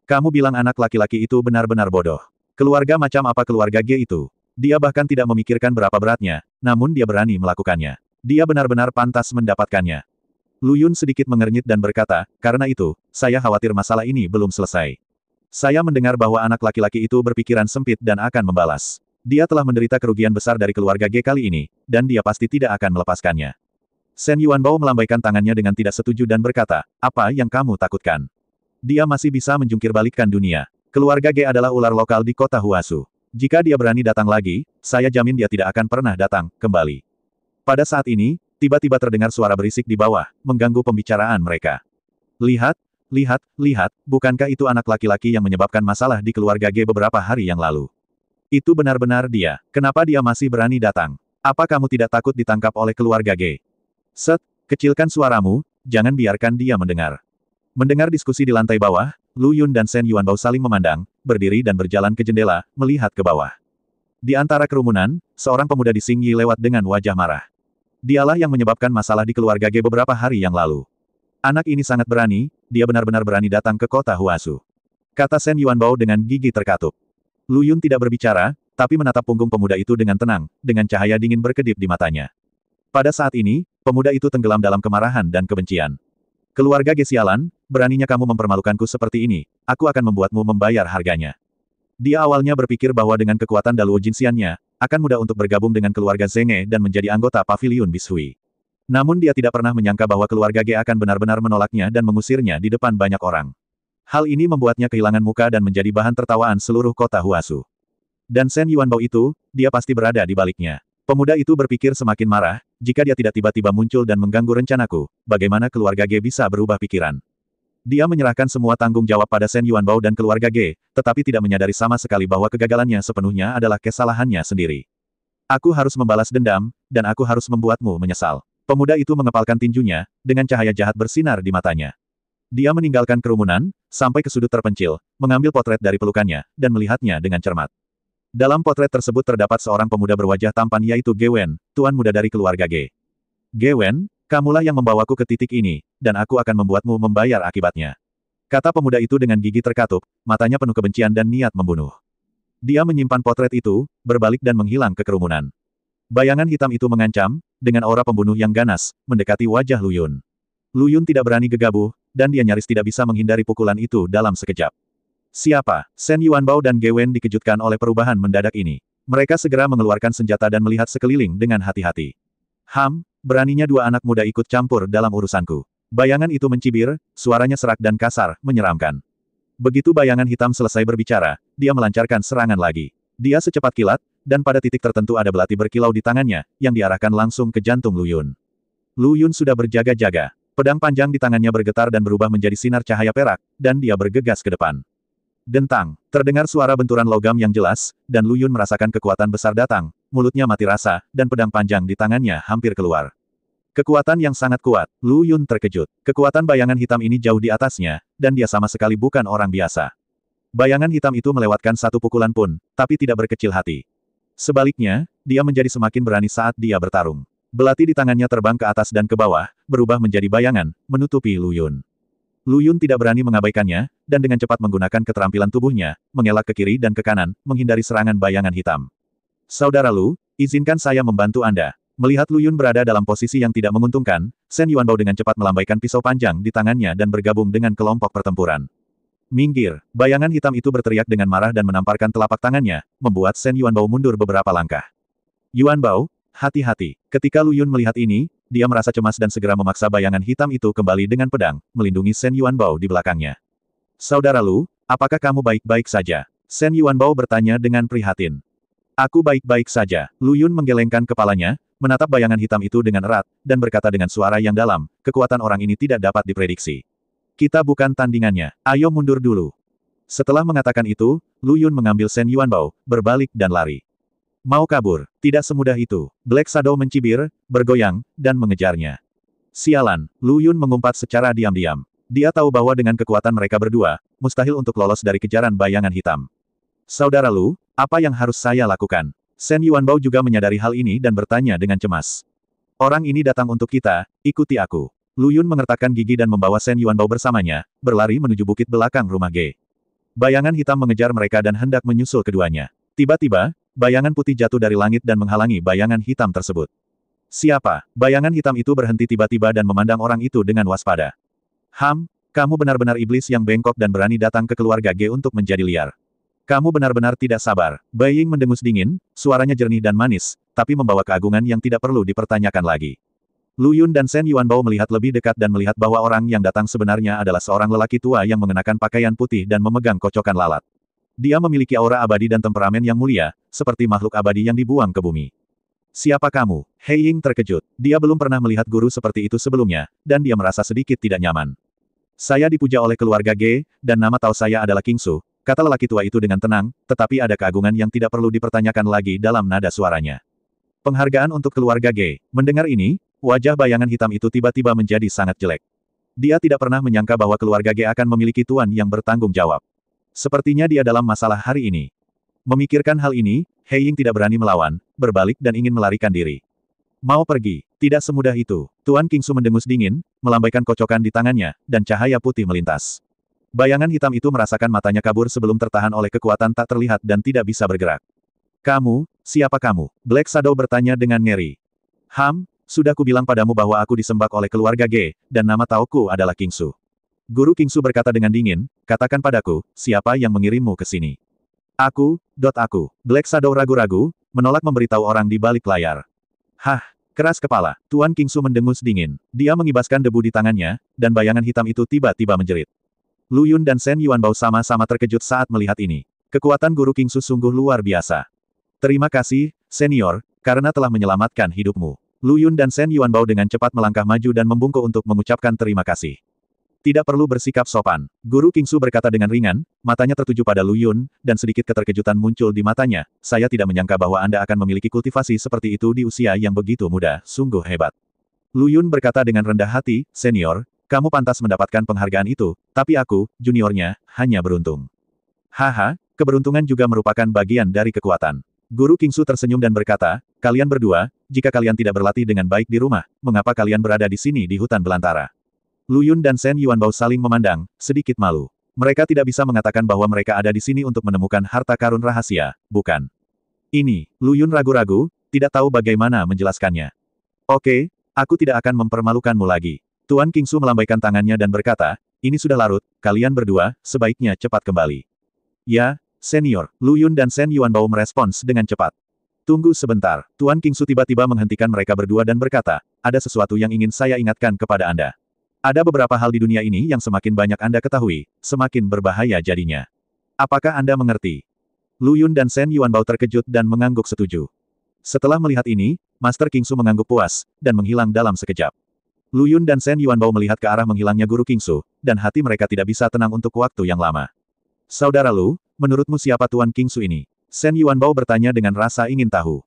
Kamu bilang anak laki-laki itu benar-benar bodoh. Keluarga macam apa keluarga Ge itu? Dia bahkan tidak memikirkan berapa beratnya, namun dia berani melakukannya. Dia benar-benar pantas mendapatkannya. Lu Yun sedikit mengernyit dan berkata, karena itu, saya khawatir masalah ini belum selesai. Saya mendengar bahwa anak laki-laki itu berpikiran sempit dan akan membalas. Dia telah menderita kerugian besar dari keluarga Ge kali ini, dan dia pasti tidak akan melepaskannya. Shen Yuanbao melambaikan tangannya dengan tidak setuju dan berkata, apa yang kamu takutkan? Dia masih bisa menjungkir-balikkan dunia. Keluarga Ge adalah ular lokal di kota Huasu. Jika dia berani datang lagi, saya jamin dia tidak akan pernah datang kembali. Pada saat ini, tiba-tiba terdengar suara berisik di bawah, mengganggu pembicaraan mereka. Lihat, lihat, bukankah itu anak laki-laki yang menyebabkan masalah di keluarga Ge beberapa hari yang lalu? Itu benar-benar dia. Kenapa dia masih berani datang? Apa kamu tidak takut ditangkap oleh keluarga Ge? Set, kecilkan suaramu, jangan biarkan dia mendengar. Mendengar diskusi di lantai bawah, Lu Yun dan Shen Yuanbao saling memandang, berdiri dan berjalan ke jendela, melihat ke bawah. Di antara kerumunan, seorang pemuda di Xing Yi lewat dengan wajah marah. Dialah yang menyebabkan masalah di keluarga Ge beberapa hari yang lalu. Anak ini sangat berani, dia benar-benar berani datang ke kota Huasu. Kata Shen Yuanbao dengan gigi terkatup. Lu Yun tidak berbicara, tapi menatap punggung pemuda itu dengan tenang, dengan cahaya dingin berkedip di matanya. Pada saat ini, pemuda itu tenggelam dalam kemarahan dan kebencian. Keluarga Ge sialan, beraninya kamu mempermalukanku seperti ini, aku akan membuatmu membayar harganya. Dia awalnya berpikir bahwa dengan kekuatan Daluo Jinxiannya, akan mudah untuk bergabung dengan keluarga Zenge dan menjadi anggota paviliun Bishui. Namun dia tidak pernah menyangka bahwa keluarga Ge akan benar-benar menolaknya dan mengusirnya di depan banyak orang. Hal ini membuatnya kehilangan muka dan menjadi bahan tertawaan seluruh kota Huasu. Dan Shen Yuanbao itu, dia pasti berada di baliknya. Pemuda itu berpikir semakin marah, jika dia tidak tiba-tiba muncul dan mengganggu rencanaku, bagaimana keluarga Ge bisa berubah pikiran. Dia menyerahkan semua tanggung jawab pada Shen Yuanbao dan keluarga Ge, tetapi tidak menyadari sama sekali bahwa kegagalannya sepenuhnya adalah kesalahannya sendiri. Aku harus membalas dendam, dan aku harus membuatmu menyesal. Pemuda itu mengepalkan tinjunya, dengan cahaya jahat bersinar di matanya. Dia meninggalkan kerumunan, sampai ke sudut terpencil, mengambil potret dari pelukannya, dan melihatnya dengan cermat. Dalam potret tersebut terdapat seorang pemuda berwajah tampan yaitu Ge Wen, tuan muda dari keluarga Ge. Ge Wen, kamulah yang membawaku ke titik ini, dan aku akan membuatmu membayar akibatnya. Kata pemuda itu dengan gigi terkatup, matanya penuh kebencian dan niat membunuh. Dia menyimpan potret itu, berbalik dan menghilang ke kerumunan. Bayangan hitam itu mengancam, dengan aura pembunuh yang ganas, mendekati wajah Lu Yun. Lu Yun tidak berani gegabah, dan dia nyaris tidak bisa menghindari pukulan itu dalam sekejap. Siapa? Shen Yuanbao dan Ge Wen dikejutkan oleh perubahan mendadak ini. Mereka segera mengeluarkan senjata dan melihat sekeliling dengan hati-hati. Beraninya dua anak muda ikut campur dalam urusanku. Bayangan itu mencibir, suaranya serak dan kasar, menyeramkan. Begitu bayangan hitam selesai berbicara, dia melancarkan serangan lagi. Dia secepat kilat, dan pada titik tertentu ada belati berkilau di tangannya, yang diarahkan langsung ke jantung Lu Yun. Lu Yun sudah berjaga-jaga. Pedang panjang di tangannya bergetar dan berubah menjadi sinar cahaya perak, dan dia bergegas ke depan. Dentang, terdengar suara benturan logam yang jelas, dan Lu Yun merasakan kekuatan besar datang, mulutnya mati rasa, dan pedang panjang di tangannya hampir keluar. Kekuatan yang sangat kuat, Lu Yun terkejut. Kekuatan bayangan hitam ini jauh di atasnya, dan dia sama sekali bukan orang biasa. Bayangan hitam itu melewatkan satu pukulan pun, tapi tidak berkecil hati. Sebaliknya, dia menjadi semakin berani saat dia bertarung. Belati di tangannya terbang ke atas dan ke bawah, berubah menjadi bayangan, menutupi Lu Yun. Lu Yun tidak berani mengabaikannya, dan dengan cepat menggunakan keterampilan tubuhnya, mengelak ke kiri dan ke kanan, menghindari serangan bayangan hitam. Saudara Lu, izinkan saya membantu Anda. Melihat Lu Yun berada dalam posisi yang tidak menguntungkan, Shen Yuanbao dengan cepat melambaikan pisau panjang di tangannya dan bergabung dengan kelompok pertempuran. Minggir! Bayangan hitam itu berteriak dengan marah dan menamparkan telapak tangannya, membuat Shen Yuanbao mundur beberapa langkah. Yuanbao, hati-hati. Ketika Lu Yun melihat ini, dia merasa cemas dan segera memaksa bayangan hitam itu kembali dengan pedang, melindungi Shen Yuanbao di belakangnya. Saudara Lu, apakah kamu baik-baik saja? Shen Yuanbao bertanya dengan prihatin. Aku baik-baik saja. Lu Yun menggelengkan kepalanya, menatap bayangan hitam itu dengan erat, dan berkata dengan suara yang dalam, kekuatan orang ini tidak dapat diprediksi. Kita bukan tandingannya. Ayo mundur dulu. Setelah mengatakan itu, Lu Yun mengambil Shen Yuanbao, berbalik dan lari. Mau kabur? Tidak semudah itu. Black Shadow mencibir, bergoyang, dan mengejarnya. Sialan, Lu Yun mengumpat secara diam-diam. Dia tahu bahwa dengan kekuatan mereka berdua, mustahil untuk lolos dari kejaran bayangan hitam. Saudara Lu, apa yang harus saya lakukan? Shen Yuanbao juga menyadari hal ini dan bertanya dengan cemas. Orang ini datang untuk kita, ikuti aku. Lu Yun mengertakkan gigi dan membawa Shen Yuanbao bersamanya, berlari menuju bukit belakang rumah Ge. Bayangan hitam mengejar mereka dan hendak menyusul keduanya. Tiba-tiba, bayangan putih jatuh dari langit dan menghalangi bayangan hitam tersebut. Siapa? Bayangan hitam itu berhenti tiba-tiba dan memandang orang itu dengan waspada. Kamu benar-benar iblis yang bengkok dan berani datang ke keluarga Ge untuk menjadi liar. Kamu benar-benar tidak sabar. Bai Ying mendengus dingin, suaranya jernih dan manis, tapi membawa keagungan yang tidak perlu dipertanyakan lagi. Lu Yun dan Shen Yuanbao melihat lebih dekat dan melihat bahwa orang yang datang sebenarnya adalah seorang lelaki tua yang mengenakan pakaian putih dan memegang kocokan lalat. Dia memiliki aura abadi dan temperamen yang mulia, seperti makhluk abadi yang dibuang ke bumi. Siapa kamu? Hei Ying terkejut. Dia belum pernah melihat guru seperti itu sebelumnya, dan dia merasa sedikit tidak nyaman. Saya dipuja oleh keluarga Ge, dan nama tahu saya adalah King Su, kata lelaki tua itu dengan tenang, tetapi ada keagungan yang tidak perlu dipertanyakan lagi dalam nada suaranya. Penghargaan untuk keluarga Ge. Mendengar ini, wajah bayangan hitam itu tiba-tiba menjadi sangat jelek. Dia tidak pernah menyangka bahwa keluarga Ge akan memiliki tuan yang bertanggung jawab. Sepertinya dia dalam masalah hari ini. Memikirkan hal ini, Hei Ying tidak berani melawan, berbalik dan ingin melarikan diri. Mau pergi? Tidak semudah itu. Tuan King Su mendengus dingin, melambaikan kocokan di tangannya, dan cahaya putih melintas. Bayangan hitam itu merasakan matanya kabur sebelum tertahan oleh kekuatan tak terlihat dan tidak bisa bergerak. Kamu, siapa kamu? Black Shadow bertanya dengan ngeri. Sudah kubilang padamu bahwa aku disembah oleh keluarga Ge, dan nama tauku adalah King Su. Guru King Su berkata dengan dingin, katakan padaku, siapa yang mengirimmu ke sini? Aku. Black Shadow ragu-ragu, menolak memberitahu orang di balik layar. Keras kepala. Tuan King Su mendengus dingin. Dia mengibaskan debu di tangannya, dan bayangan hitam itu tiba-tiba menjerit. Lu Yun dan Shen Yuanbao sama-sama terkejut saat melihat ini. Kekuatan Guru King Su sungguh luar biasa. Terima kasih, senior, karena telah menyelamatkan hidupmu. Lu Yun dan Shen Yuanbao dengan cepat melangkah maju dan membungkuk untuk mengucapkan terima kasih. Tidak perlu bersikap sopan. Guru King Su berkata dengan ringan, matanya tertuju pada Lu Yun, dan sedikit keterkejutan muncul di matanya. Saya tidak menyangka bahwa Anda akan memiliki kultivasi seperti itu di usia yang begitu muda, sungguh hebat. Lu Yun berkata dengan rendah hati, senior, kamu pantas mendapatkan penghargaan itu, tapi aku, juniornya, hanya beruntung. Keberuntungan juga merupakan bagian dari kekuatan. Guru King Su tersenyum dan berkata, kalian berdua, jika kalian tidak berlatih dengan baik di rumah, mengapa kalian berada di sini di hutan belantara? Lu Yun dan Shen Yuanbao saling memandang, sedikit malu. Mereka tidak bisa mengatakan bahwa mereka ada di sini untuk menemukan harta karun rahasia, bukan? Ini, Lu Yun ragu-ragu, tidak tahu bagaimana menjelaskannya. Oke, aku tidak akan mempermalukanmu lagi. Tuan King Su melambaikan tangannya dan berkata, ini sudah larut, kalian berdua, sebaiknya cepat kembali. Ya, senior, Lu Yun dan Shen Yuanbao merespons dengan cepat. Tunggu sebentar, Tuan King Su tiba-tiba menghentikan mereka berdua dan berkata, ada sesuatu yang ingin saya ingatkan kepada Anda. Ada beberapa hal di dunia ini yang semakin banyak Anda ketahui, semakin berbahaya jadinya. Apakah Anda mengerti? Lu Yun dan Shen Yuanbao terkejut dan mengangguk setuju. Setelah melihat ini, Master King Su mengangguk puas, dan menghilang dalam sekejap. Lu Yun dan Shen Yuanbao melihat ke arah menghilangnya Guru King Su, dan hati mereka tidak bisa tenang untuk waktu yang lama. Saudara Lu, menurutmu siapa Tuan King Su ini? Shen Yuanbao bertanya dengan rasa ingin tahu.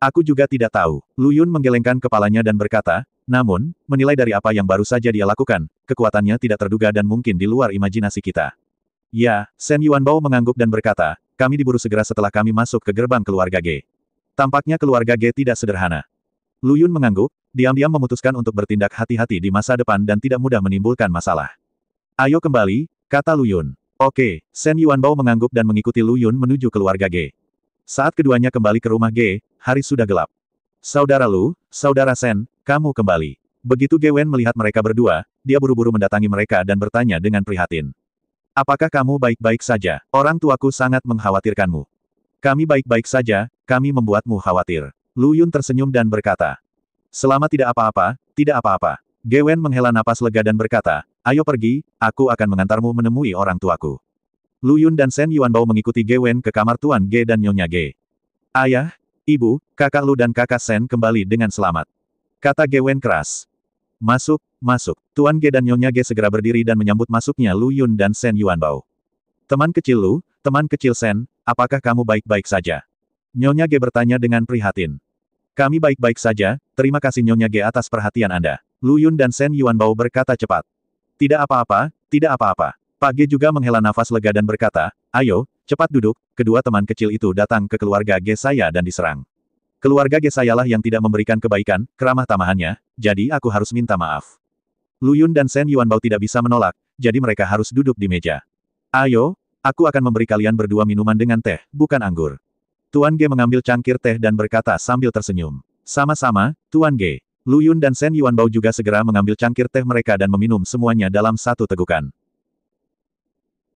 Aku juga tidak tahu. Lu Yun menggelengkan kepalanya dan berkata, namun, menilai dari apa yang baru saja dia lakukan, kekuatannya tidak terduga dan mungkin di luar imajinasi kita. Ya, Shen Yuanbao mengangguk dan berkata, kami diburu segera setelah kami masuk ke gerbang keluarga Ge. Tampaknya keluarga Ge tidak sederhana. Lu Yun mengangguk, diam-diam memutuskan untuk bertindak hati-hati di masa depan dan tidak mudah menimbulkan masalah. Ayo kembali, kata Lu Yun. Oke, Shen Yuanbao mengangguk dan mengikuti Lu Yun menuju keluarga Ge. Saat keduanya kembali ke rumah Ge, hari sudah gelap. Saudara Lu, saudara Shen, kamu kembali. Begitu Ge Wen melihat mereka berdua, dia buru-buru mendatangi mereka dan bertanya dengan prihatin. Apakah kamu baik-baik saja? Orang tuaku sangat mengkhawatirkanmu. Kami baik-baik saja, kami membuatmu khawatir. Lu Yun tersenyum dan berkata. Selama tidak apa-apa, tidak apa-apa. Ge Wen menghela napas lega dan berkata, ayo pergi, aku akan mengantarmu menemui orang tuaku. Lu Yun dan Shen Yuanbao mengikuti Ge Wen ke kamar Tuan Ge dan Nyonya Ge. Ayah, ibu, kakak Lu dan kakak Shen kembali dengan selamat. Kata Ge Wen keras. Masuk, masuk. Tuan Ge dan Nyonya Ge segera berdiri dan menyambut masuknya Lu Yun dan Shen Yuanbao. Teman kecil Lu, teman kecil Shen, apakah kamu baik-baik saja? Nyonya Ge bertanya dengan prihatin. Kami baik-baik saja, terima kasih Nyonya Ge atas perhatian Anda. Lu Yun dan Shen Yuanbao berkata cepat. Tidak apa-apa, tidak apa-apa. Pak Ge juga menghela nafas lega dan berkata, ayo, cepat duduk, kedua teman kecil itu datang ke keluarga Ge saya dan diserang. Keluarga Ge sayalah yang tidak memberikan kebaikan, keramah tamahannya, jadi aku harus minta maaf. Lu Yun dan Shen Yuanbao tidak bisa menolak, jadi mereka harus duduk di meja. Ayo, aku akan memberi kalian berdua minuman dengan teh, bukan anggur. Tuan Ge mengambil cangkir teh dan berkata sambil tersenyum. Sama-sama, Tuan Ge. Lu Yun dan Shen Yuanbao juga segera mengambil cangkir teh mereka dan meminum semuanya dalam satu tegukan.